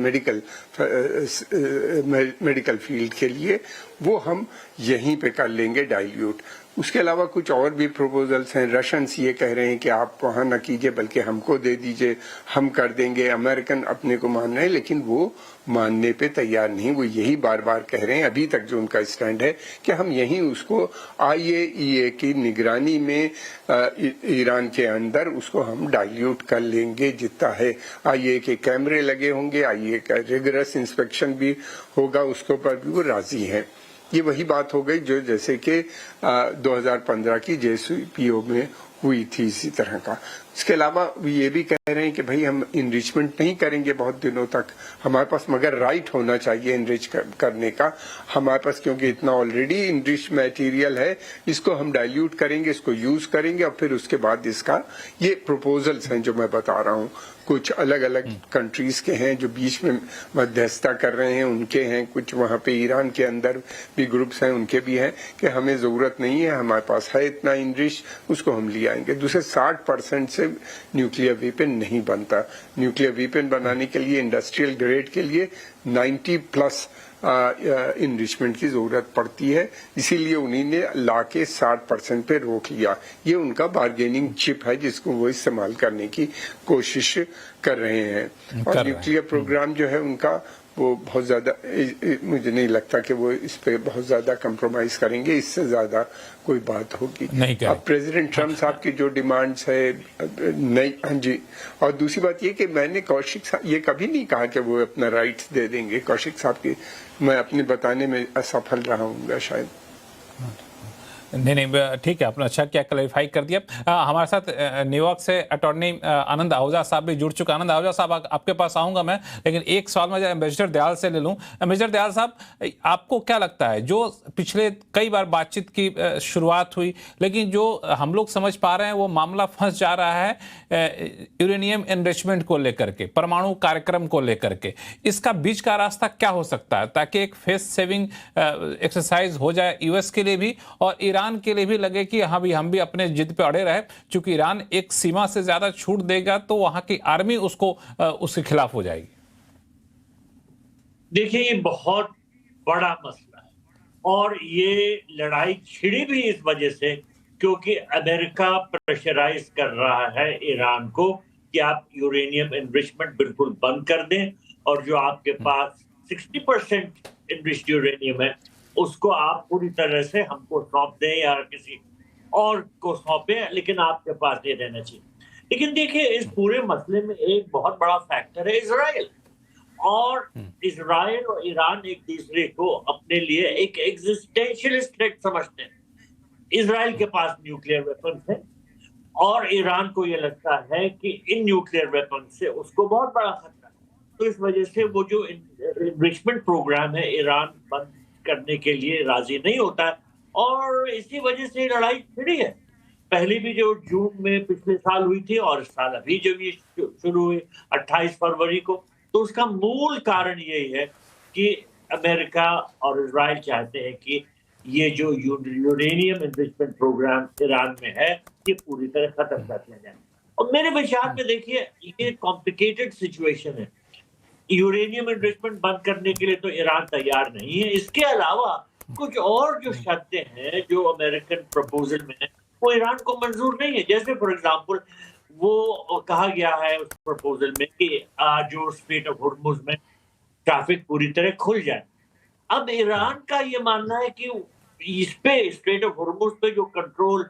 Speaker 5: मेडिकल फील्ड के लिए, वो हम यहीं पे कर लेंगे डाइल्यूट। उसके अलावा कुछ और भी प्रपोजल्स हैं। रशियंस ये कह रहे हैं कि आप वहां न कीजिए बल्कि हमको दे दीजिए, हम कर देंगे। अमेरिकन अपने को मान रहे हैं, लेकिन वो मानने पे तैयार नहीं। वो यही बार बार कह रहे हैं, अभी तक जो उनका स्टैंड है, कि हम यहीं उसको IAEA की निगरानी में ईरान के अंदर उसको हम डाइल्यूट कर लेंगे जितना है। IAEA के कैमरे लगे होंगे, IAEA का रिगरस इंस्पेक्शन भी होगा, उसके ऊपर भी वो राजी है। ये वही बात हो गई जो जैसे कि 2015 की JCPOA में हुई थी, इसी तरह का। इसके अलावा ये भी कह रहे हैं कि भाई हम इनरिचमेंट नहीं करेंगे बहुत दिनों तक, हमारे पास मगर राइट होना चाहिए इनरिच करने का हमारे पास, क्योंकि इतना ऑलरेडी इनरिच मटेरियल है, इसको हम डाइल्यूट करेंगे, इसको यूज करेंगे, और फिर उसके बाद इसका, ये प्रपोजल्स हैं जो मैं बता रहा हूँ। कुछ अलग अलग कंट्रीज के हैं जो बीच में मध्यस्थता कर रहे हैं, उनके हैं, कुछ वहां पे ईरान के अंदर भी ग्रुप्स हैं, उनके भी हैं कि हमें जरूरत नहीं है, हमारे पास है इतना इनरिच, उसको हम ले आएंगे। दूसरे 60% से न्यूक्लियर वेपन नहीं बनता। न्यूक्लियर वेपन बनाने के लिए, इंडस्ट्रियल ग्रेड के लिए 90+ इनरिचमेंट की जरूरत पड़ती है, इसीलिए उन्हीं ने लाके 60% पे रोक लिया। ये उनका बार्गेनिंग चिप है जिसको वो इस्तेमाल करने की कोशिश कर रहे हैं। और न्यूक्लियर प्रोग्राम जो है उनका, वो बहुत ज्यादा, मुझे नहीं लगता कि वो इस पे बहुत ज्यादा कंप्रोमाइज करेंगे, इससे ज्यादा कोई बात होगी नहीं। अब प्रेसिडेंट ट्रम्प साहब की जो डिमांड्स है नहीं, हाँ जी। और दूसरी बात ये कि मैंने कौशिक साहब ये कभी नहीं कहा कि वो अपना राइट्स दे देंगे। कौशिक साहब की मैं अपने बताने में असफल रहा हूँ शायद।
Speaker 1: नहीं, ठीक है, आपने अच्छा क्या क्लैरिफाई कर दिया। हमारे साथ न्यूयॉर्क से अटॉर्नी आनंद आहूजा साहब भी जुड़ चुका। आनंद आहूजा साहब, आपके पास आऊंगा मैं, लेकिन एक सवाल मैं एम्बेसडर दयाल से ले लूं। एम्बेसडर दयाल साहब, आपको क्या लगता है, जो पिछले कई बार बातचीत की शुरुआत हुई, लेकिन जो हम लोग समझ पा रहे हैं वो मामला फंस जा रहा है यूरेनियम एनरिचमेंट को लेकर के, परमाणु कार्यक्रम को लेकर के। इसका बीच का रास्ता क्या हो सकता है ताकि एक फेस सेविंग एक्सरसाइज हो जाए यूएस के लिए भी और ईरान के लिए भी, लगे कि हाँ भी हम भी अपने जिद पे अड़े रहे, क्योंकि ईरान एक सीमा से ज्यादा छूट देगा तो वहां की आर्मी उसके खिलाफ हो जाएगी।
Speaker 3: देखिए, ये बहुत बड़ा मसला है और ये लड़ाई छिड़ी भी इस वजह से क्योंकि अमेरिका प्रेशराइज कर रहा है ईरान को कि आप यूरेनियम एनरिचमेंट बिल्कुल बंद कर दें और जो आपके पास 60% एनरिच्ड यूरेनियम है उसको आप पूरी तरह से हमको सौंप दें या किसी और को सौंपें, लेकिन आपके पास ये रहना चाहिए। लेकिन देखिए, इस पूरे मसले में एक बहुत बड़ा फैक्टर है इजराइल, और इजराइल और ईरान एक दूसरे को अपने लिए एक एग्जिस्टेंशियल थ्रेट समझते हैं। इजराइल के पास न्यूक्लियर वेपन है और ईरान को यह लगता है कि इन न्यूक्लियर वेपन से उसको बहुत बड़ा खतरा है। तो इस वजह से वो जो एनरिचमेंट प्रोग्राम है ईरान बंद करने के लिए राजी नहीं होता है और इसी वजह से लड़ाई छिड़ी है। पहली भी जो जून में पिछले साल हुई थी और इस साल अभी जब ये शुरू हुई 28 फरवरी को, तो उसका मूल कारण यही है कि अमेरिका और इजराइल चाहते हैं कि ये जो यूरेनियम एनरिचमेंट प्रोग्राम ईरान में है ये पूरी तरह खत्म कर दिया जाए। और मेरे विचार में देखिए, ये कॉम्प्लिकेटेड सिचुएशन है। यूरेनियम एनरिचमेंट बंद करने के लिए तो ईरान तैयार नहीं है, इसके अलावा कुछ और जो शर्तें हैं जो अमेरिकन प्रपोजल में है वो ईरान को मंजूर नहीं है। जैसे फॉर एग्जांपल वो कहा गया है उस प्रपोजल में कि जो स्ट्रेट ऑफ हॉर्मुज़ में ट्रैफिक पूरी तरह खुल जाए। अब ईरान का ये मानना है कि इस पे स्ट्रेट ऑफ हॉर्मुज़ पे जो कंट्रोल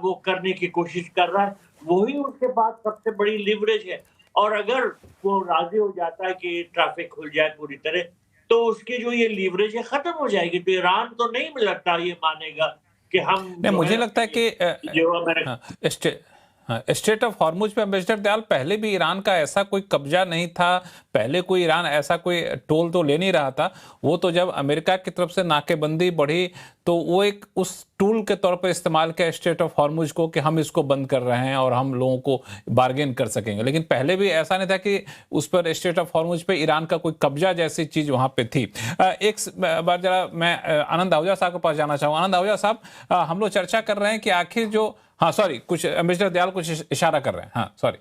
Speaker 3: वो करने की कोशिश कर रहा है वही उसके पास सबसे बड़ी लिवरेज है, और अगर वो राजी हो जाता है कि ट्रैफिक खुल जाए पूरी तरह तो उसकी जो ये लीवरेज है खत्म हो जाएगी। तो ईरान तो नहीं लगता ये मानेगा कि हम
Speaker 1: नहीं, मुझे लगता है कि
Speaker 3: जो अमेरिका
Speaker 1: स्टेट ऑफ हॉर्मुज पे एम्बेसडर दयाल, पहले भी ईरान का ऐसा कोई कब्जा नहीं था, पहले कोई ईरान ऐसा कोई टोल तो ले नहीं रहा था। वो तो जब अमेरिका की तरफ से नाकेबंदी बढ़ी तो वो एक उस टूल के तौर पर इस्तेमाल किया स्टेट ऑफ हॉर्मुज को कि हम इसको बंद कर रहे हैं और हम लोगों को बार्गेन कर सकेंगे। लेकिन पहले भी ऐसा नहीं था कि उस पर स्टेट ऑफ हॉर्मुज पे ईरान का कोई कब्जा जैसी चीज वहां पे थी। एक बार जरा मैं आनंद आहूजा साहब के पास जाना चाहूँगा। आनंद आहूजा साहब, हम लोग चर्चा कर रहे हैं कि आखिर जो, हाँ सॉरी, कुछ एम्बेसडर दयाल कुछ इशारा कर रहे हैं। हाँ सॉरी,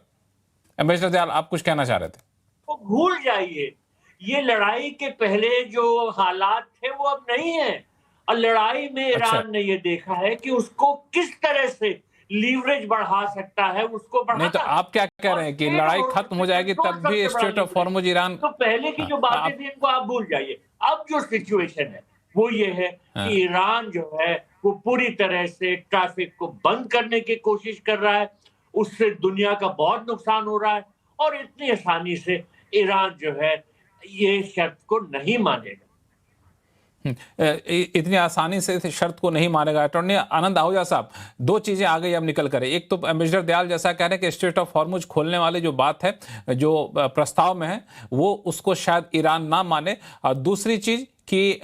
Speaker 1: एम्बेसडर दयाल आप कुछ कहना चाह रहे थे।
Speaker 3: तो भूल जाइए, ये लड़ाई के पहले जो हालात थे वो अब नहीं है, और लड़ाई में ईरान ने ये देखा है कि उसको किस तरह से लीवरेज बढ़ा सकता है, उसको बढ़ाता।
Speaker 1: नहीं तो आप क्या कह रहे हैं कि लड़ाई खत्म हो जाएगी तब भी स्टेट ऑफ हॉर्मुज ईरान?
Speaker 3: तो पहले की जो बातें थी इनको आप भूल जाइए। अब जो सिचुएशन है वो ये है कि ईरान जो है वो पूरी तरह से ट्रैफिक को बंद करने की कोशिश कर रहा है, उससे दुनिया का बहुत नुकसान हो रहा है और इतनी आसानी से ईरान जो है ये शर्त को नहीं मानेगा।
Speaker 1: इतनी आसानी से शर्त को नहीं मानेगा। अटॉर्नी आनंद आहूजा साहब, दो चीजें आ गई अब निकल कर। एक तो एम्बेसडर दयाल जैसा कह रहे हैं कि स्ट्रेट ऑफ हॉर्मुज खोलने वाली जो बात है, जो प्रस्ताव में है, वो उसको शायद ईरान ना माने। और दूसरी चीज कि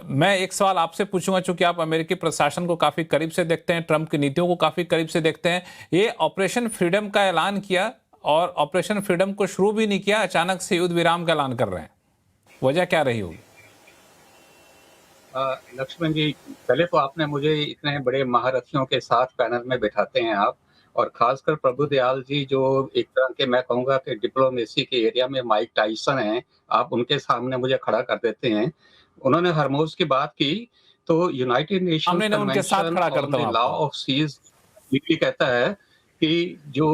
Speaker 1: मैं एक सवाल आपसे पूछूंगा, चूंकि आप अमेरिकी प्रशासन को काफी करीब से देखते हैं, ट्रंप की नीतियों को काफी करीब से देखते हैं। ये ऑपरेशन फ्रीडम का ऐलान किया और ऑपरेशन फ्रीडम को शुरू भी नहीं किया, अचानक से युद्ध विराम का ऐलान कर रहे हैं, वजह क्या रही होगी?
Speaker 7: लक्ष्मण जी, पहले तो आपने मुझे इतने बड़े महारथियों के साथ पैनल में बैठाते हैं आप, और खासकर प्रभु दयाल जी जो एक तरह के, मैं कहूँगा कि डिप्लोमेसी के एरिया में माइक टाइसन हैं, आप उनके सामने मुझे खड़ा कर देते हैं। उन्होंने हरमोज की बात की तो United Nations Convention on Law of Seas ये कहता है कि जो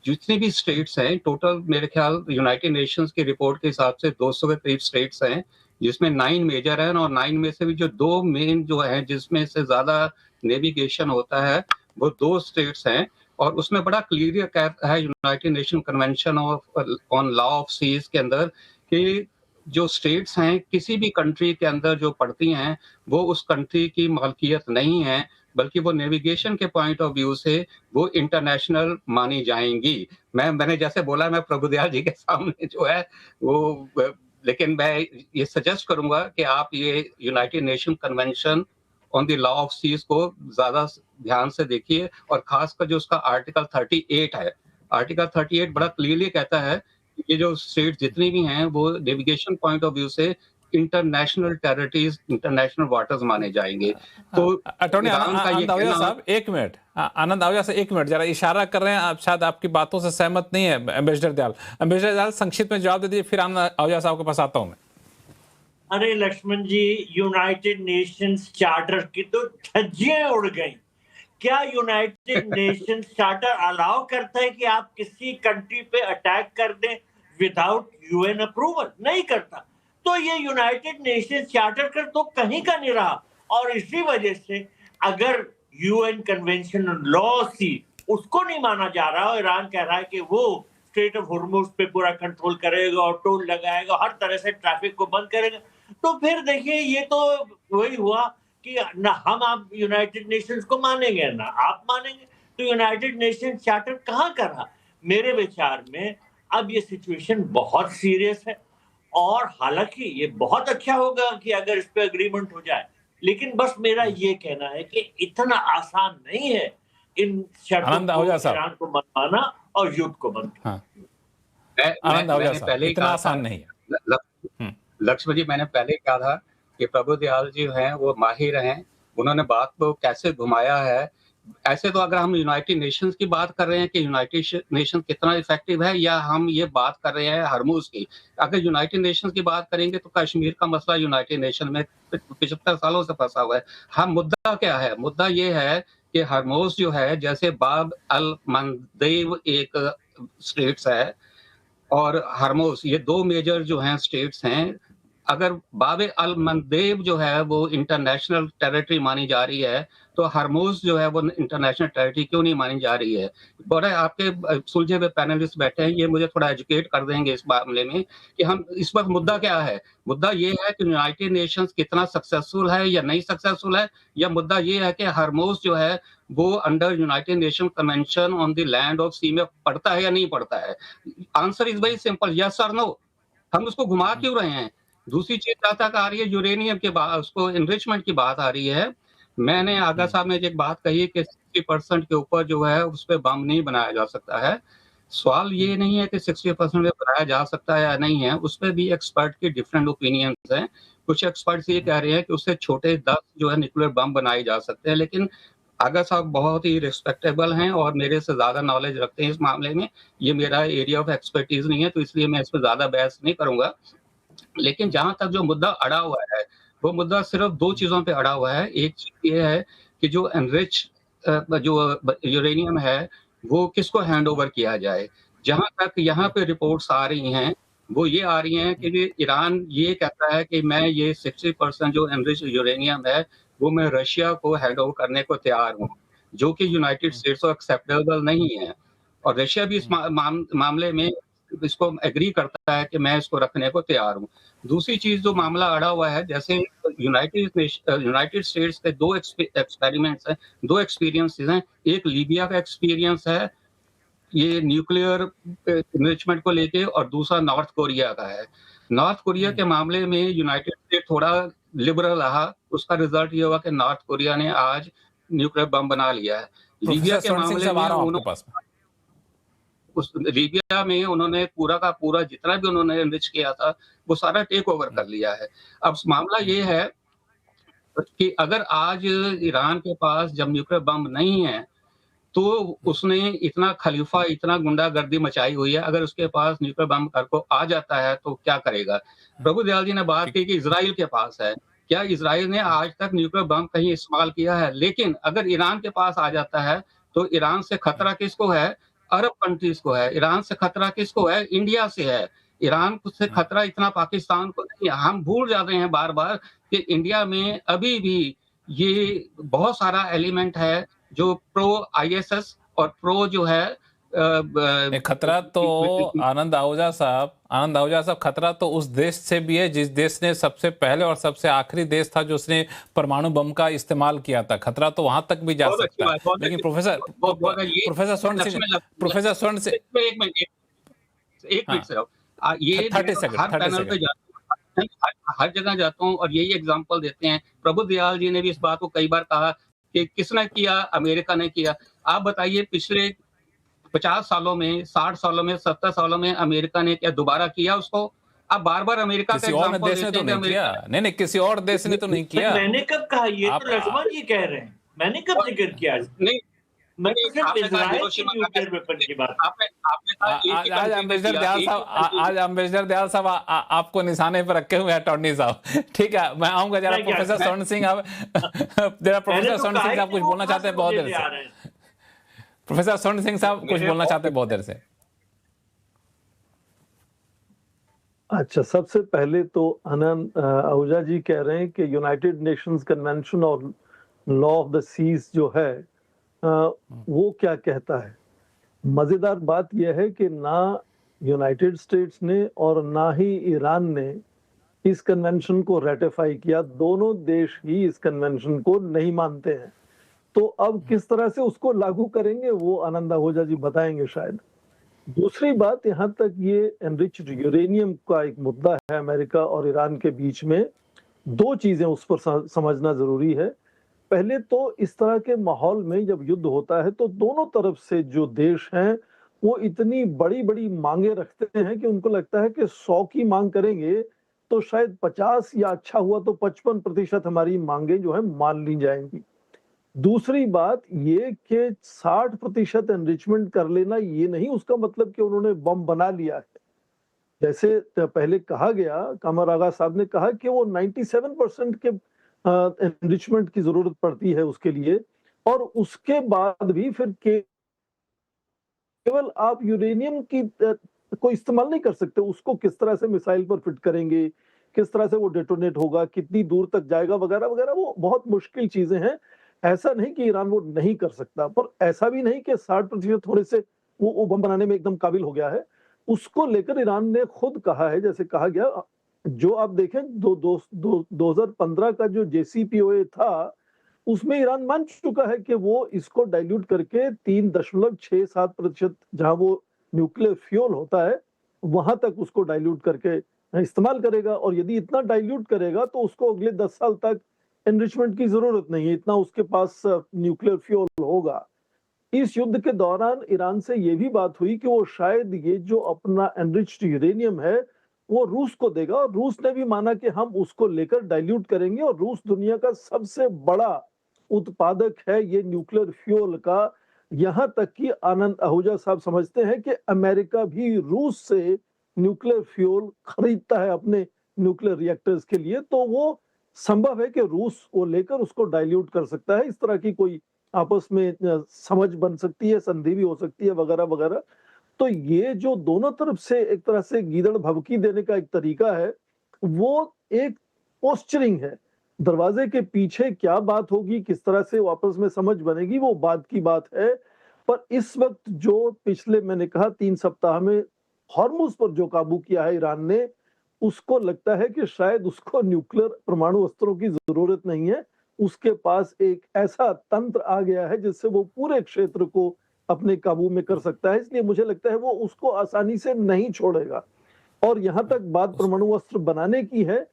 Speaker 7: जितनी भी स्टेट्स हैं, टोटल मेरे ख्याल यूनाइटेड नेशंस की रिपोर्ट के हिसाब से 200 के करीब स्टेट्स हैं, जिसमें 9 मेजर हैं, और 9 में से भी जो 2 मेन जो हैं जिसमें से ज्यादा नेविगेशन होता है वो 2 स्टेट्स हैं। और उसमें बड़ा क्लियर है United Nation convention on Law of Seas के अंदर कि जो स्टेट्स हैं किसी भी कंट्री के अंदर जो पड़ती हैं वो उस कंट्री की मालकियत नहीं है, बल्कि वो नेविगेशन के पॉइंट ऑफ व्यू से वो इंटरनेशनल मानी जाएंगी। मैंने जैसे बोला, मैं प्रभुदयाल जी के सामने जो है वो लेकिन मैं ये सजेस्ट करूंगा कि आप ये United Nation convention on the Law of Seas को ज्यादा ध्यान से देखिए, और खासकर जो उसका आर्टिकल 38 है, आर्टिकल 38 बड़ा क्लियरली कहता है कि ये जो स्टेट जितनी भी हैं वो नेविगेशन पॉइंट ऑफ व्यू से इंटरनेशनल टेरिटरीज, इंटरनेशनल वाटर्स माने जाएंगे। तो
Speaker 1: अटॉर्नी
Speaker 7: ईरान का ये
Speaker 1: आनंद आहूजा
Speaker 7: कहना,
Speaker 1: साहब, एक मिनट, आनंद आहूजा से एक मिनट, जरा इशारा कर रहे हैं आप, शायद आपकी बातों से सहमत नहीं है एम्बेसडर दयाल। एम्बेसडर दयाल संक्षिप्त में जवाब दे दीजिए, फिर आनंद आहूजा साहब के पास आता हूं मैं।
Speaker 3: अरे लक्ष्मण जी, यूनाइटेड नेशंस चार्टर की तो धज्जियां उड़ गई। क्या यूनाइटेड नेशंस चार्टर अलाउ करता है कि आप किसी कंट्री पे अटैक कर दें विदाउट यूएन अप्रूवल? नहीं करता। तो ये यूनाइटेड नेशंस चार्टर कर तो कहीं का नहीं रहा, और इसी वजह से अगर UN Convention on Law Sea उसको नहीं माना जा रहा और ईरान कह रहा है कि वो स्ट्रेट ऑफ हॉर्मुज पे पूरा कंट्रोल करेगा और टोल लगाएगा, हर तरह से ट्रैफिक को बंद करेगा, तो फिर देखिए ये तो वही हुआ कि ना हम आप यूनाइटेड नेशंस को मानेंगे ना आप मानेंगे। तो यूनाइटेड नेशंस चार्टर कहाँ का रहा? मेरे विचार में अब ये सिचुएशन बहुत सीरियस है, और हालांकि ये बहुत अच्छा होगा कि अगर इस पे एग्रीमेंट हो जाए, लेकिन बस मेरा ये कहना है कि इतना आसान नहीं है इन शर्तों को ईरान को मनवाना और युद्ध को बंद करना।
Speaker 7: मैंने पहले
Speaker 1: इतना आसान नहीं है।
Speaker 7: लक्ष्मण जी, मैंने पहले कहा था कि प्रभुदयाल जी हैं वो माहिर हैं, उन्होंने बात को कैसे घुमाया है। ऐसे तो अगर हम यूनाइटेड नेशंस की बात कर रहे हैं कि यूनाइटेड नेशन कितना इफेक्टिव है, या हम ये बात कर रहे हैं हरमुज की। अगर यूनाइटेड नेशंस की बात करेंगे तो कश्मीर का मसला यूनाइटेड नेशन में 75 सालों से फंसा हुआ है। हम मुद्दा क्या है? मुद्दा ये है कि हरमुज जो है, जैसे बाब अल मंदेब एक स्टेट्स है और हरमुज, ये दो मेजर जो हैं स्टेट्स हैं। अगर बाब अल मंदेब जो है वो इंटरनेशनल टेरिटरी मानी जा रही है, तो हरमुज जो है वो इंटरनेशनल टेरिटरी क्यों नहीं मानी जा रही है? बड़े आपके सुलझे हुए पैनलिस्ट बैठे हैं, ये मुझे थोड़ा एजुकेट कर देंगे इस मामले में कि हम इस वक्त मुद्दा क्या है। मुद्दा ये है कि यूनाइटेड नेशंस कितना सक्सेसफुल है या नहीं सक्सेसफुल है, या मुद्दा ये है कि हरमुज जो है वो under United Nation convention on the land of sea में पड़ता है या नहीं पड़ता है? Answer is very simple, yes और नो। हम उसको घुमा क्यों रहे हैं? दूसरी चीज जहां तक आ रही है यूरेनियम के बाद, उसको एनरिचमेंट की बात आ रही है। मैंने आगा साहब ने एक बात कही कि 60% के ऊपर जो है उस पर बम नहीं बनाया जा सकता है। सवाल ये नहीं है कि 60% में बनाया जा सकता है या नहीं है, उस पर भी एक्सपर्ट की डिफरेंट ओपिनियंस हैं। कुछ एक्सपर्ट्स ये कह रहे हैं कि उससे छोटे 10 जो है न्यूक्लियर बम बनाए जा सकते हैं, लेकिन आगा साहब बहुत ही रिस्पेक्टेबल हैं और मेरे से ज्यादा नॉलेज रखते हैं इस मामले में। ये मेरा एरिया ऑफ एक्सपर्टीज नहीं है, तो इसलिए मैं इस पर ज्यादा बहस नहीं करूंगा। लेकिन जहां तक जो मुद्दा अड़ा हुआ है, वो मुद्दा सिर्फ दो चीजों पे अड़ा हुआ है। एक चीज ये है कि जो एनरिच जो यूरेनियम है वो किसको हैंड ओवर किया जाए। जहां तक यहाँ पे रिपोर्ट्स आ रही हैं, वो ये आ रही हैं कि ईरान ये कहता है कि मैं ये 60% जो एनरिच यूरेनियम है वो मैं रशिया को हैंड ओवर करने को तैयार हूँ, जो कि यूनाइटेड स्टेट्स को एक्सेप्टेबल नहीं है। और रशिया भी इस मामले में इसको एग्री करता है कि मैं इसको रखने को तैयार हूँ। दूसरी चीज जो मामला अड़ा हुआ है, जैसे यूनाइटेड स्टेट्स के दो एक्सपेरिमेंट्स हैं, दो एक्सपीरियंसेस हैं। एक लीबिया का एक्सपीरियंस है ये न्यूक्लियर एनरिचमेंट को लेके, और दूसरा नॉर्थ कोरिया का है। नॉर्थ कोरिया के मामले में यूनाइटेड स्टेट थोड़ा लिबरल रहा, उसका रिजल्ट ये हुआ कि नॉर्थ कोरिया ने आज न्यूक्लियर बम बना लिया है। लीबिया के मामले में उस लीबिया में उन्होंने पूरा का पूरा जितना भी उन्होंने एनरिच किया था वो सारा टेक ओवर कर लिया है। अब मामला ये है कि अगर आज ईरान के पास जब न्यूक्लियर बम नहीं है तो उसने इतना खलीफा, इतना गुंडागर्दी मचाई हुई है, अगर उसके पास न्यूक्लियर बम कर को आ जाता है तो क्या करेगा? प्रभुदयाल जी ने बात की कि इजराइल के पास है। क्या इजराइल ने आज तक न्यूक्लियर बम कहीं इस्तेमाल किया है? लेकिन अगर ईरान के पास आ जाता है तो ईरान से खतरा किसको है? अरब कंट्रीज को है। ईरान से खतरा किसको है? इंडिया से है। ईरान से खतरा इतना पाकिस्तान को नहीं है। हम भूल जाते हैं बार बार कि इंडिया में अभी भी ये बहुत सारा एलिमेंट है जो प्रो आईएसएस और प्रो जो है
Speaker 1: खतरा तो आनंद आहूजा साहब खतरा तो उस देश से भी है जिस देश ने सबसे पहले और सबसे आखिरी देश था जो उसने परमाणु बम का इस्तेमाल किया था। खतरा तो वहां तक भी जा सकता है। लेकिन प्रोफेसर स्वर्ण सिंह
Speaker 7: एक मिनट से ये
Speaker 1: 30 सेकंड
Speaker 7: हर जगह जाता हूँ और यही एग्जांपल देते हैं। प्रभु दयाल जी ने भी इस बात को कई बार कहा कि किसने किया, अमेरिका ने किया। आप बताइए पिछले 50 सालों में, 60 सालों में, 70 सालों में अमेरिका ने क्या दोबारा किया उसको? आप बार-बार अमेरिका का एग्जांपल देते हैं कि अमेरिका
Speaker 1: नहीं, किसी और देश ने तो नहीं किया।
Speaker 3: मैंने कब कहा? ये तो लक्ष्मण जी कह रहे हैं। मैंने कब जिक्र किया?
Speaker 7: नहीं,
Speaker 3: मैंने सिर्फ इजराइल के न्यूक्लियर वेपन की बात।
Speaker 1: आज अम्बेसडर दयाल साहब आपको निशाने पर रखे हुए हैं, अटॉर्नी साहब। ठीक है, मैं आऊंगा जरा प्रोफेसर स्वर्ण सिंह साहब कुछ बोलना चाहते हैं बहुत देर से। प्रोफेसर स्वर्ण सिंह साहब कुछ बोलना चाहते हैं बहुत देर से।
Speaker 4: अच्छा, सबसे पहले तो आनंद आहूजा जी कह रहे हैं कि यूनाइटेड नेशंस कन्वेंशन और लॉ ऑफ द सीज जो है वो क्या कहता है। मजेदार बात यह है कि ना यूनाइटेड स्टेट्स ने और ना ही ईरान ने इस कन्वेंशन को रेटिफाई किया। दोनों देश ही इस कन्वेंशन को नहीं मानते हैं। तो अब किस तरह से उसको लागू करेंगे वो आनंद आहूजा जी बताएंगे शायद। दूसरी बात, यहाँ तक ये एनरिच्ड यूरेनियम का एक मुद्दा है अमेरिका और ईरान के बीच में। दो चीजें उस पर समझना जरूरी है। पहले तो इस तरह के माहौल में जब युद्ध होता है तो दोनों तरफ से जो देश हैं वो इतनी बड़ी बड़ी मांगे रखते हैं कि उनको लगता है कि 100 की मांग करेंगे तो शायद 50 या अच्छा हुआ तो 55% हमारी मांगे जो है मान ली जाएंगी। दूसरी बात ये कि 60% एनरिचमेंट कर लेना ये नहीं उसका मतलब कि उन्होंने बम बना लिया है। जैसे पहले कहा गया, कामर आगा साहब ने कहा कि वो 97% के एनरिचमेंट की जरूरत पड़ती है उसके लिए, और उसके बाद भी फिर केवल आप यूरेनियम की को इस्तेमाल नहीं कर सकते। उसको किस तरह से मिसाइल पर फिट करेंगे, किस तरह से वो डेटोनेट होगा, कितनी दूर तक जाएगा वगैरह वगैरह, वो बहुत मुश्किल चीजें हैं। ऐसा नहीं कि ईरान वो नहीं कर सकता, पर ऐसा भी नहीं कि 60% थोड़े से वो बम बनाने में एकदम काबिल हो गया है। उसको लेकर ईरान ने खुद कहा है, जैसे कहा गया, जो आप देखें 2015 का जो JCPOA था उसमें ईरान मान चुका है कि वो इसको डाइल्यूट करके 3.67% जहां वो न्यूक्लियर फ्यूल होता है वहां तक उसको डाइल्यूट करके इस्तेमाल करेगा। और यदि इतना डाइल्यूट करेगा तो उसको अगले 10 साल तक एनरिचमेंट की जरूरत नहीं है, इतना उसके पास न्यूक्लियर फ्यूल होगा। इस युद्ध के दौरान ईरान से ये भी बात हुई कि वो शायद ये जो अपना एनरिच्ड यूरेनियम है वो रूस को देगा, और रूस ने भी माना कि हम उसको लेकर डाइल्यूट करेंगे। और रूस दुनिया का सबसे बड़ा उत्पादक है ये न्यूक्लियर फ्यूल का। यहां तक कि आनंद आहूजा साहब समझते हैं कि अमेरिका भी रूस से न्यूक्लियर फ्यूल खरीदता है अपने न्यूक्लियर रिएक्टर्स के लिए। तो वो संभव है कि रूस वो लेकर उसको डाइल्यूट कर सकता है। इस तरह की कोई आपस में समझ बन सकती है, संधि भी हो सकती है वगैरह वगैरह। तो ये जो दोनों तरफ से एक तरह से गीदड़ भभकी देने का एक तरीका है, वो एक पोस्चरिंग है। दरवाजे के पीछे क्या बात होगी, किस तरह से वापस में समझ बनेगी, वो बात की बात है। पर इस वक्त जो पिछले मैंने कहा 3 सप्ताह में हॉर्मुज पर जो काबू किया है ईरान ने, उसको लगता है कि शायद उसको न्यूक्लियर परमाणु अस्त्रों की जरूरत नहीं है। उसके पास एक ऐसा तंत्र आ गया है जिससे वो पूरे क्षेत्र को अपने काबू में कर सकता है। इसलिए मुझे लगता है वो उसको आसानी से नहीं छोड़ेगा। और यहां तक बात परमाणु अस्त्र बनाने की है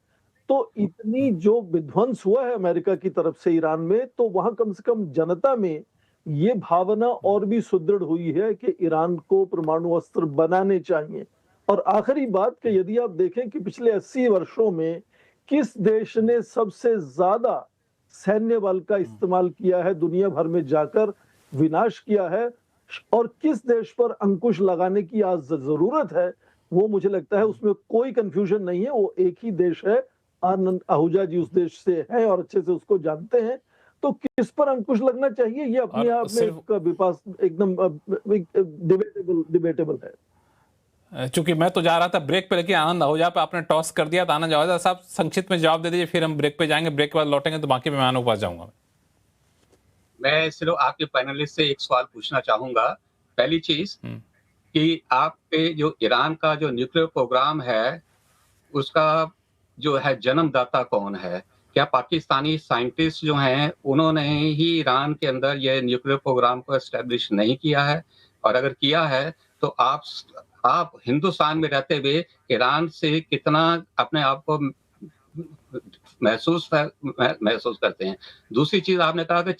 Speaker 4: तो इतनी जो विध्वंस हुआ है अमेरिका की तरफ से ईरान में, तो वहां कम से कम जनता में ये भावना और भी सुदृढ़ हुई है कि ईरान को परमाणु अस्त्र बनाने चाहिए। और आखिरी बात कि यदि आप देखें कि पिछले 80 वर्षों में किस देश ने सबसे ज्यादा सैन्य बल का इस्तेमाल किया है दुनिया भर में जाकर, विनाश किया है, और किस देश पर अंकुश लगाने की आज जरूरत है, वो मुझे लगता है उसमें कोई कंफ्यूजन नहीं है। वो एक ही देश है। आनंद आहूजा जी उस देश से हैं और अच्छे से उसको जानते हैं। तो किस पर अंकुश लगना चाहिए ये अपने आप में एक विपास एकदम डिबेटेबल है।
Speaker 1: चूंकि मैं तो जा रहा था ब्रेक पे, लेकिन आनंद आहूजा पे आपने टॉस कर दिया। तो आनंद आहूजा साहब संक्षिप्त में जवाब दे दीजिए, फिर हम ब्रेक पे जाएंगे। ब्रेक के बाद लौटेंगे तो बाकी मेहमानों के पास जाऊंगा।
Speaker 7: मैं सिर्फ आपके पैनलिस्ट से एक सवाल पूछना चाहूंगा पहली चीज
Speaker 1: हम्म।
Speaker 7: कि आपके जो ईरान का जो न्यूक्लियर प्रोग्राम है, उसका जो है जन्मदाता कौन है? क्या पाकिस्तानी साइंटिस्ट जो हैं, उन्होंने ही ईरान के अंदर ये न्यूक्लियर प्रोग्राम को एस्टेब्लिश नहीं किया है? और अगर किया है, तो आप हिंदुस्तान में रहते हुए ईरान से कितना अपने आप को महसूस करते हैं? दूसरी चीज़ आपने कहा कि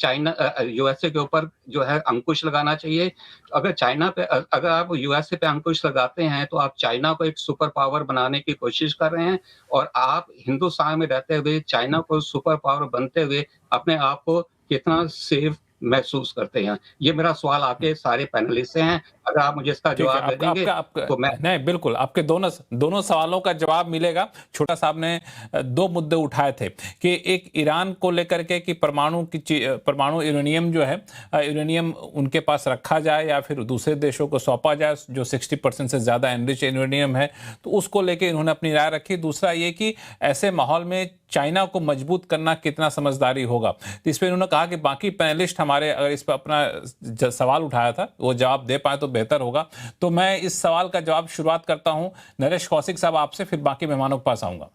Speaker 7: यूएसए के ऊपर जो है अंकुश लगाना चाहिए। अगर आप यूएसए पे अंकुश लगाते हैं, तो आप चाइना को एक सुपर पावर बनाने की कोशिश कर रहे हैं और आप हिंदुस्तान में रहते हुए चाइना को सुपर पावर बनते हुए अपने आप को कितना सेफ महसूस करते हैं? ये मेरा सवाल आपके सारे पैनलिस्ट से हैं। अगर आप मुझे इसका
Speaker 1: ठीक है,
Speaker 7: जवाब दे
Speaker 1: आपका
Speaker 7: देंगे,
Speaker 1: आपका
Speaker 7: तो मैं
Speaker 1: नहीं, बिल्कुल आपके दोनों सवालों का जवाब मिलेगा। छोटा साहब ने दो मुद्दे उठाए थे कि एक ईरान को लेकर के कि परमाणु यूरेनियम जो है, यूरेनियम उनके पास रखा जाए या फिर दूसरे देशों को सौंपा जाए, जो 60% से ज़्यादा एनरिच यूरेनियम है, तो उसको लेकर इन्होंने अपनी राय रखी। दूसरा ये कि ऐसे माहौल में चाइना को मजबूत करना कितना समझदारी होगा। तो इस पर उन्होंने कहा कि बाकी पैनलिस्ट हमारे अगर इस पर अपना सवाल उठाया था वो जवाब दे पाए तो बेहतर होगा। तो मैं इस सवाल का जवाब शुरुआत करता हूं नरेश कौशिक साहब आपसे, फिर बाकी मेहमानों के पास आऊंगा।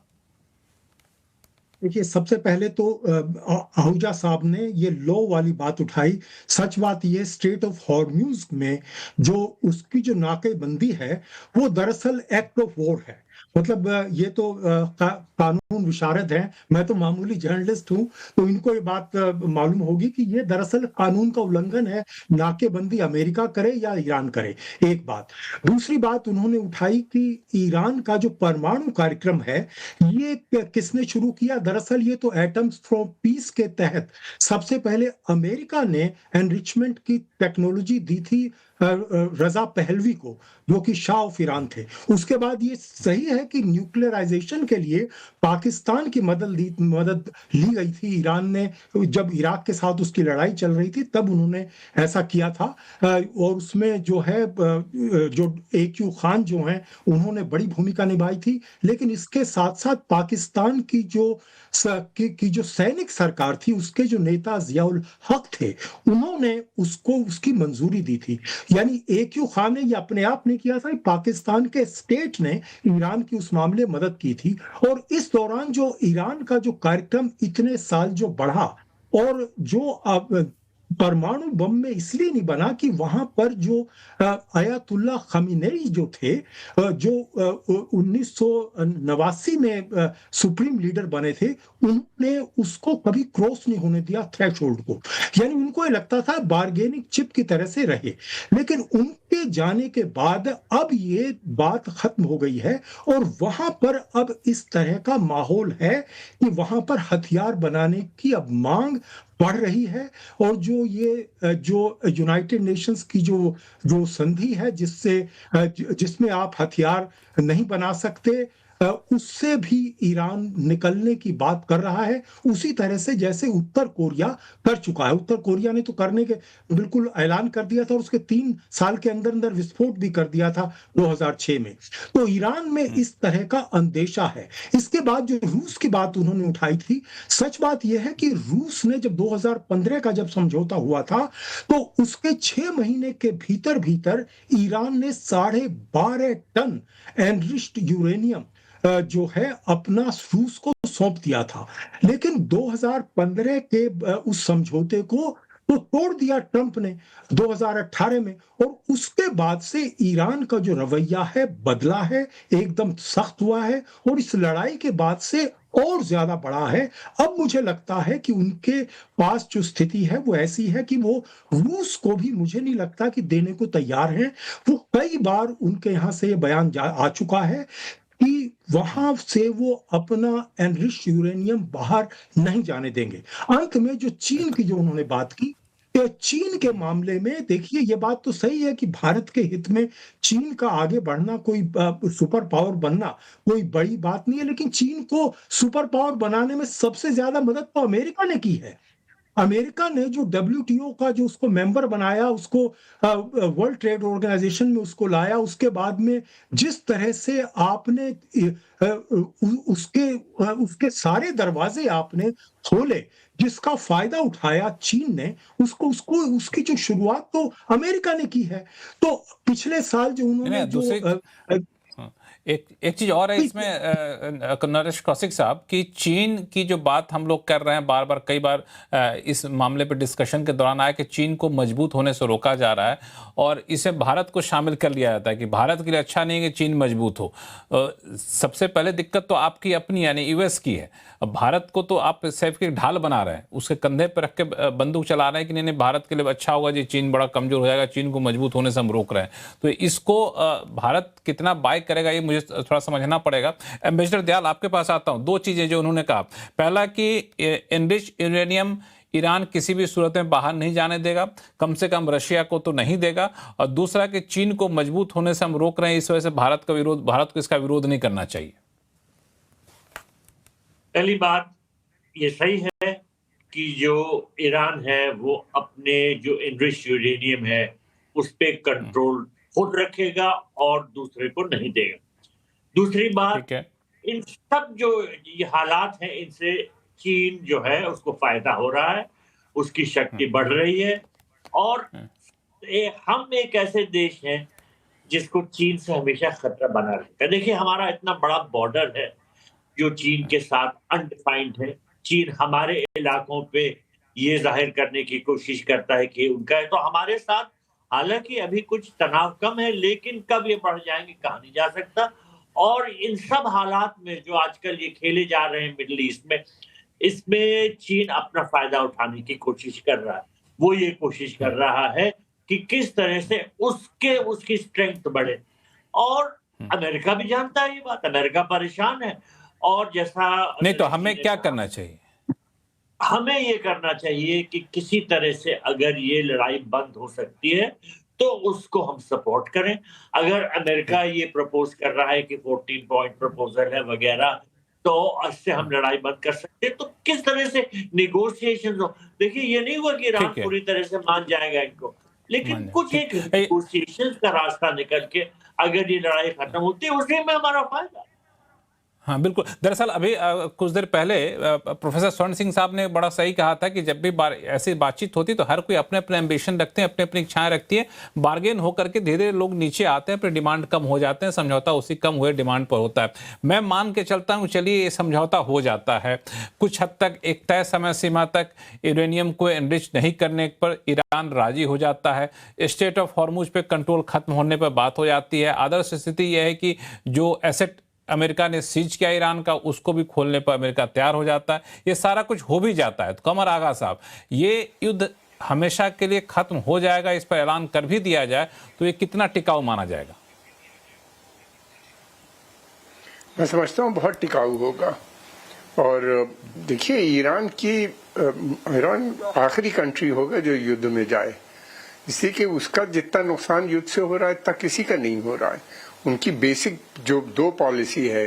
Speaker 6: देखिए, सबसे पहले तो आहूजा साहब ने ये लॉ वाली बात उठाई। सच बात ये, स्ट्रेट ऑफ हॉर्म्यूज में जो उसकी जो नाकेबंदी है वो दरअसल एक्ट ऑफ वॉर है। मतलब ये तो कानून विशारद हैं, मैं तो मामूली जर्नलिस्ट हूं, तो इनको ये बात मालूम होगी कि ये दरअसल कानून का उल्लंघन है, नाकेबंदी अमेरिका करे या ईरान करे। एक बात। दूसरी बात उन्होंने उठाई कि ईरान का जो परमाणु कार्यक्रम है ये किसने शुरू किया? दरअसल ये तो एटम्स फॉर पीस के तहत सबसे पहले अमेरिका ने एनरिचमेंट की टेक्नोलॉजी दी थी रजा पहलवी को, जो कि शाह ऑफ ईरान थे। उसके बाद ये सही है कि न्यूक्लियराइजेशन के लिए पाकिस्तान की मदद ली गई थी। ईरान ने जब इराक के साथ उसकी लड़ाई चल रही थी तब उन्होंने ऐसा किया था। और उसमें जो है जो AQ खान जो हैं उन्होंने बड़ी भूमिका निभाई थी। लेकिन इसके साथ साथ पाकिस्तान की जो सैनिक सरकार थी, उसके जो नेता जियाउल हक थे, उन्होंने उसकी मंजूरी दी थी। यानी AQ खान ने ये अपने आप नहीं किया था, पाकिस्तान के स्टेट ने ईरान की उस मामले में मदद की थी। और इस दौरान जो ईरान का जो कार्यक्रम इतने साल जो बढ़ा, और जो परमाणु बम में इसलिए नहीं बना कि वहां पर जो अयातुल्ला खमीनेई जो थे, जो 1989 में सुप्रीम लीडर बने थे, उन्होंने उसको कभी क्रॉस नहीं होने दिया थ्रेशोल्ड को। यानी उनको ये लगता था बार्गेनिंग चिप की तरह से रहे। लेकिन उनके जाने के बाद अब ये बात खत्म हो गई है और वहां पर अब इस तरह का माहौल है कि वहां पर हथियार बनाने की अब मांग बढ़ रही है। और जो यूनाइटेड नेशंस की जो संधि है जिसमें आप हथियार नहीं बना सकते, उससे भी ईरान निकलने की बात कर रहा है, उसी तरह से जैसे उत्तर कोरिया कर चुका है। उत्तर कोरिया ने तो करने के बिल्कुल ऐलान कर दिया था और उसके 3 साल के अंदर अंदर विस्फोट भी कर दिया था 2006 में। तो ईरान में इस तरह का अंदेशा है। इसके बाद जो रूस की बात उन्होंने उठाई थी, सच बात यह है कि रूस ने जब 2015 का जब समझौता हुआ था, तो उसके 6 महीने के भीतर भीतर ईरान ने 12.5 टन एनरिच्ड यूरेनियम जो है अपना रूस को सौंप दिया था। लेकिन 2015 के उस समझौते को तो तोड़ दिया ट्रंप ने 2018 में, और उसके बाद से ईरान का जो रवैया है बदला है, एकदम सख्त हुआ है और इस लड़ाई के बाद से और ज्यादा बढ़ा है। अब मुझे लगता है कि उनके पास जो स्थिति है वो ऐसी है कि वो रूस को भी मुझे नहीं लगता कि देने को तैयार हैं। वो कई बार उनके यहाँ से ये बयान आ चुका है कि वहां से वो अपना एनरिच्ड यूरेनियम बाहर नहीं जाने देंगे। अंत में जो चीन की जो उन्होंने बात की, चीन के मामले में देखिए, ये बात तो सही है कि भारत के हित में चीन का आगे बढ़ना, कोई सुपर पावर बनना कोई बड़ी बात नहीं है। लेकिन चीन को सुपर पावर बनाने में सबसे ज्यादा मदद तो अमेरिका ने की है। अमेरिका ने जो WTO का जो उसको मेंबर बनाया, उसको वर्ल्ड ट्रेड ऑर्गेनाइजेशन में उसको लाया, उसके बाद में जिस तरह से आपने उसके सारे दरवाजे आपने खोले, जिसका फायदा उठाया चीन ने, उसको उसकी जो शुरुआत तो अमेरिका ने की है। तो पिछले साल जो उन्होंने जो
Speaker 1: एक चीज और है इसमें नरेश कौशिक साहब कि चीन की जो बात हम लोग कर रहे हैं बार बार कई बार इस मामले पे डिस्कशन के दौरान आया कि चीन को मजबूत होने से रोका जा रहा है और इसे भारत को शामिल कर लिया जाता है कि भारत के लिए अच्छा नहीं है कि चीन मजबूत हो। सबसे पहले दिक्कत तो आपकी अपनी यानी यूएस की है। अब भारत को तो आप सैफ की ढाल बना रहे हैं, उसके कंधे पर रख के बंदूक चला रहे हैं कि नहीं भारत के लिए अच्छा होगा जी, चीन बड़ा कमजोर हो जाएगा, चीन को मजबूत होने से हम रोक रहे हैं। तो इसको भारत कितना बाय करेगा ये मुझे थोड़ा समझना पड़ेगा। एम्बेसडर दयाल आपके पास आता हूं। दो चीजें जो उन्होंने कहा, पहला कि एनरिच यूरेनियम ईरान किसी भी सूरत में बाहर नहीं जाने देगा, कम से कम रशिया को तो नहीं देगा, और दूसरा कि चीन को मजबूत होने से हम रोक रहे हैं, इस वजह से भारत को इसका विरोध नहीं करना चाहिए।
Speaker 3: पहली बात ये सही है कि जो ईरान है वो अपने जो एनरिच्ड यूरेनियम है उस पे कंट्रोल खुद रखेगा और दूसरे को नहीं देगा। दूसरी बात, इन सब जो ये हालात हैं इनसे चीन जो है उसको फायदा हो रहा है, उसकी शक्ति बढ़ रही है और हम एक ऐसे देश हैं जिसको चीन से हमेशा खतरा बना रहता है। देखिए हमारा इतना बड़ा बॉर्डर है जो चीन के साथ अनडिफाइंड है। चीन हमारे इलाकों पे ये जाहिर करने की कोशिश करता है कि उनका है, तो हमारे साथ हालांकि अभी कुछ तनाव कम है लेकिन कब ये बढ़ जाएंगे कहा नहीं जा सकता। और इन सब हालात में जो आजकल ये खेले जा रहे हैं मिडिल ईस्ट में, इसमें चीन अपना फायदा उठाने की कोशिश कर रहा है। वो ये कोशिश कर रहा है कि किस तरह से उसकी स्ट्रेंथ बढ़े और अमेरिका भी जानता है ये बात, अमेरिका परेशान है। और जैसा
Speaker 1: नहीं तो हमें क्या करना चाहिए?
Speaker 3: हमें ये करना चाहिए कि किसी तरह से अगर ये लड़ाई बंद हो सकती है तो उसको हम सपोर्ट करें। अगर अमेरिका ये प्रपोज कर रहा है कि 14 पॉइंट प्रपोजल है वगैरह, तो उससे हम लड़ाई बंद कर सकते हैं। तो किस तरह से निगोशिएशन हो, देखिए ये नहीं हुआ कि ईरान पूरी तरह से मान जाएगा इनको, लेकिन कुछ एक निगोशिएशन का रास्ता निकल के अगर ये लड़ाई खत्म होती है उसी में हमारा फायदा।
Speaker 1: हाँ बिल्कुल। दरअसल अभी कुछ देर पहले प्रोफेसर स्वर्ण सिंह साहब ने बड़ा सही कहा था कि जब भी ऐसी बातचीत होती तो हर कोई अपने अपने एम्बिशन रखते हैं, अपनी अपनी इच्छाएं रखती है, बार्गेन होकर के धीरे धीरे लोग नीचे आते हैं, फिर डिमांड कम हो जाते हैं, समझौता उसी कम हुए डिमांड पर होता है। मैं मान के चलता हूँ चलिए ये समझौता हो जाता है कुछ हद तक, एक तय समय सीमा तक यूरेनियम को एनरिच नहीं करने पर ईरान राजी हो जाता है, स्टेट ऑफ हॉर्मुज पे कंट्रोल खत्म होने पर बात हो जाती है। आदर्श स्थिति यह है कि जो एसेट अमेरिका ने सीज किया ईरान का उसको भी खोलने पर अमेरिका तैयार हो जाता है, ये सारा कुछ हो भी जाता है। तो कमर आगा साहब, ये युद्ध हमेशा के लिए खत्म हो जाएगा, इस पर ऐलान कर भी दिया जाए तो ये कितना टिकाऊ माना जाएगा?
Speaker 5: मैं समझता हूँ बहुत टिकाऊ होगा। और देखिए ईरान आखिरी कंट्री होगा जो युद्ध में जाए, इसलिए कि उसका जितना नुकसान युद्ध से हो रहा है इतना किसी का नहीं हो रहा है। उनकी बेसिक जो दो पॉलिसी है,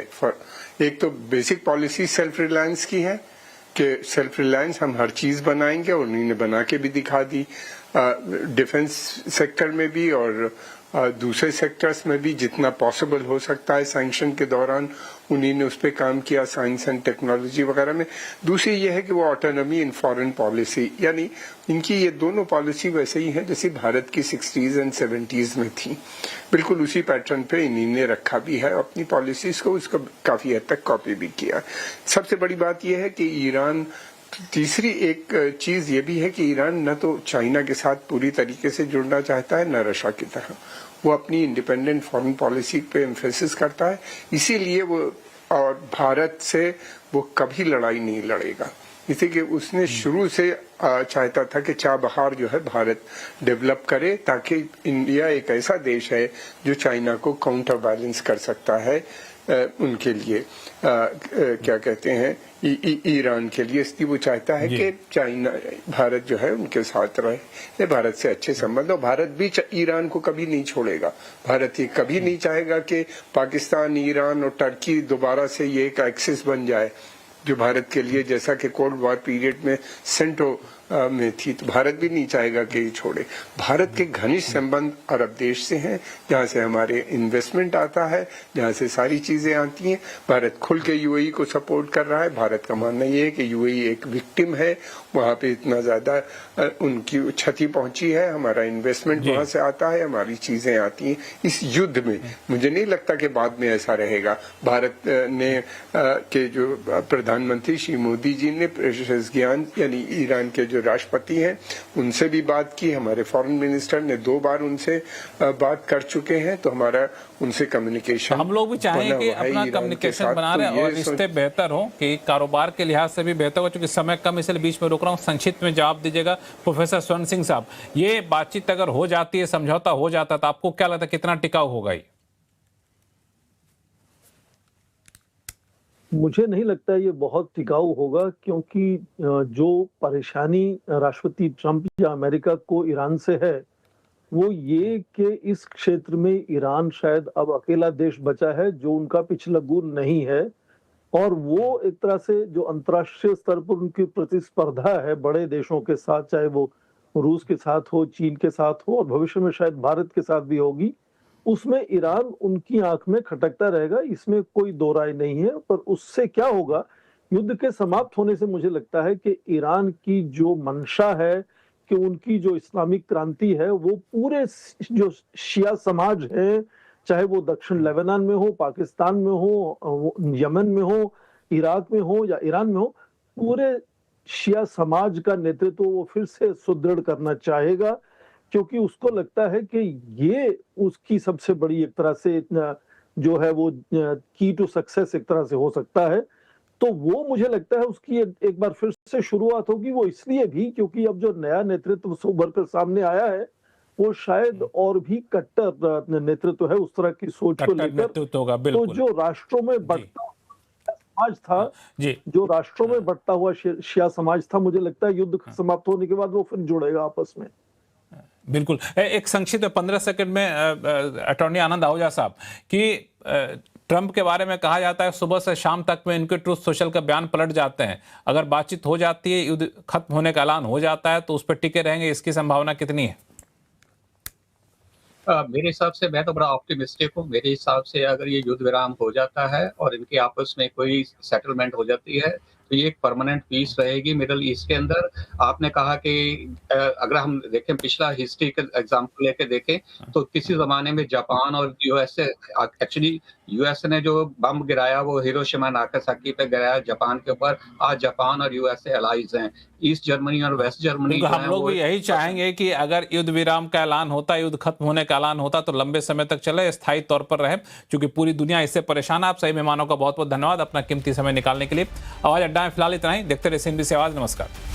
Speaker 5: एक तो बेसिक पॉलिसी सेल्फ रिलायंस की है कि सेल्फ रिलायंस हम हर चीज बनाएंगे और उन्होंने बना के भी दिखा दी, डिफेंस सेक्टर में भी और दूसरे सेक्टर्स में भी जितना पॉसिबल हो सकता है सैंक्शन के दौरान उन्हीं ने उस पर काम किया, साइंस एंड टेक्नोलॉजी वगैरह में। दूसरी ये है कि वो ऑटोनॉमी इन फॉरेन पॉलिसी, यानी इनकी ये दोनों पॉलिसी वैसे ही है जैसे भारत की 60s एंड 70s में थी, बिल्कुल उसी पैटर्न पे इन्हीं ने रखा भी है अपनी पॉलिसीज को, उसको काफी हद तक कॉपी भी किया। सबसे बड़ी बात यह है कि ईरान, तीसरी एक चीज ये भी है कि ईरान न तो चाइना के साथ पूरी तरीके से जुड़ना चाहता है न रशिया की तरह, वो अपनी इंडिपेंडेंट फॉरेन पॉलिसी पे एम्फेसिस करता है, इसीलिए वो और भारत से वो कभी लड़ाई नहीं लड़ेगा। इसीलिए कि उसने शुरू से चाहता था कि चाबहार जो है भारत डेवलप करे ताकि इंडिया एक ऐसा देश है जो चाइना को काउंटर बैलेंस कर सकता है उनके लिए क्या कहते हैं ईरान के लिए। इसलिए वो चाहता है कि चाइना भारत जो है उनके साथ रहे, भारत से अच्छे संबंध, और भारत भी ईरान को कभी नहीं छोड़ेगा। भारत ये कभी नहीं चाहेगा कि पाकिस्तान, ईरान और टर्की दोबारा से ये एक एक्सिस बन जाए जो भारत के लिए, जैसा कि कोल्ड वॉर पीरियड में सेंटो में थी, तो भारत भी नहीं चाहेगा कि ये छोड़े। भारत के घनिष्ठ संबंध अरब देश से हैं, जहाँ से हमारे इन्वेस्टमेंट आता है, जहाँ से सारी चीजें आती हैं। भारत खुल के यूएई को सपोर्ट कर रहा है। भारत का मानना ये है कि यूएई एक विक्टिम है, वहाँ पे इतना ज्यादा उनकी क्षति पहुंची है, हमारा इन्वेस्टमेंट वहाँ से आता है, हमारी चीजें आती हैं। इस युद्ध में मुझे नहीं लगता कि बाद में ऐसा रहेगा। भारत ने के जो प्रधानमंत्री श्री मोदी जी ने पेशेशगियान यानी ईरान के जो राष्ट्रपति हैं उनसे भी बात की, हमारे फॉरेन मिनिस्टर ने 2 बार उनसे बात कर चुके हैं, तो हमारा उनसे कम्युनिकेशन
Speaker 1: हम लोग भी चाहें कि अपना कम्युनिकेशन बना रहे और रिश्ते बेहतर हो, कि कारोबार के लिहाज से भी बेहतर हो। चूंकि समय कम इसलिए बीच में रोक रहा हूँ, संक्षिप्त में जवाब दीजिएगा प्रोफेसर स्वर्ण सिंह साहब। ये बातचीत अगर हो जाती है, समझौता हो जाता, तो आपको क्या लगता है कितना टिकाऊ होगा ये?
Speaker 4: मुझे नहीं लगता ये बहुत टिकाऊ होगा, क्योंकि जो परेशानी राष्ट्रपति ट्रंप या अमेरिका को ईरान से है वो ये कि इस क्षेत्र में ईरान शायद अब अकेला देश बचा है जो उनका पिछलग्गू नहीं है, और वो एक तरह से जो अंतर्राष्ट्रीय स्तर पर उनकी प्रतिस्पर्धा है बड़े देशों के साथ, चाहे वो रूस के साथ हो, चीन के साथ हो और भविष्य में शायद भारत के साथ भी होगी, उसमें ईरान उनकी आंख में खटकता रहेगा, इसमें कोई दो राय नहीं है। पर उससे क्या होगा, युद्ध के समाप्त होने से मुझे लगता है कि ईरान की जो मंशा है कि उनकी जो इस्लामिक क्रांति है वो पूरे जो शिया समाज है, चाहे वो दक्षिण लेबनान में हो, पाकिस्तान में हो, यमन में हो, इराक में हो या ईरान में हो, पूरे शिया समाज का नेतृत्व वो फिर से सुदृढ़ करना चाहेगा, क्योंकि उसको लगता है कि ये उसकी सबसे बड़ी एक तरह से जो है वो की टू सक्सेस एक तरह से हो सकता है। तो वो मुझे लगता है उसकी एक बार फिर से शुरुआत होगी। वो इसलिए भी क्योंकि अब जो नया नेतृत्व उभर कर सामने आया है वो शायद और भी कट्टर नेतृत्व है, उस तरह की सोच को लेकर। तो जो राष्ट्रों में बढ़ता समाज था, जो राष्ट्रों में बढ़ता हुआ शिया समाज था, मुझे लगता है युद्ध समाप्त होने के बाद वो फिर जुड़ेगा आपस में।
Speaker 1: बिल्कुल। एक संक्षिप्त 15 सेकंड में अटॉर्नी आनंद आहूजा साहब, कि ट्रंप के बारे में कहा जाता है सुबह से शाम तक में इनके ट्रूथ सोशल का बयान पलट जाते हैं। अगर बातचीत हो जाती है, युद्ध खत्म होने का ऐलान हो जाता है, तो उस पर टिके रहेंगे, इसकी संभावना कितनी है?
Speaker 7: मेरे हिसाब से मैं तो बड़ा ऑप्टिमिस्टिक हूँ। मेरे हिसाब से अगर ये युद्ध विराम हो जाता है और इनके आपस में कोई सेटलमेंट हो जाती है तो ये एक परमानेंट पीस रहेगी मिडल ईस्ट के अंदर। आपने कहा कि अगर हम देखें पिछला हिस्ट्री के एग्जांपल लेके देखें तो किसी जमाने में जापान और यूएसए, एक्चुअली यूएसए ने जो बम गिराया वो हिरोशिमा नागासाकी पे गिराया जापान के ऊपर। आज जापान और यूएसए एलाइज हैं। ईस्ट जर्मनी और वेस्ट जर्मनी,
Speaker 1: हम लोग भी यही चाहेंगे कि अगर युद्ध विराम का ऐलान होता, युद्ध खत्म होने का ऐलान होता, तो लंबे समय तक चले, स्थायी तौर पर रहे, क्योंकि पूरी दुनिया इससे परेशान है। आप सही मेहमानों का बहुत बहुत धन्यवाद अपना कीमती समय निकालने के लिए। आवाज अड्डा में फिलहाल इतना ही। देखते रहिए CNBC आवाज। नमस्कार।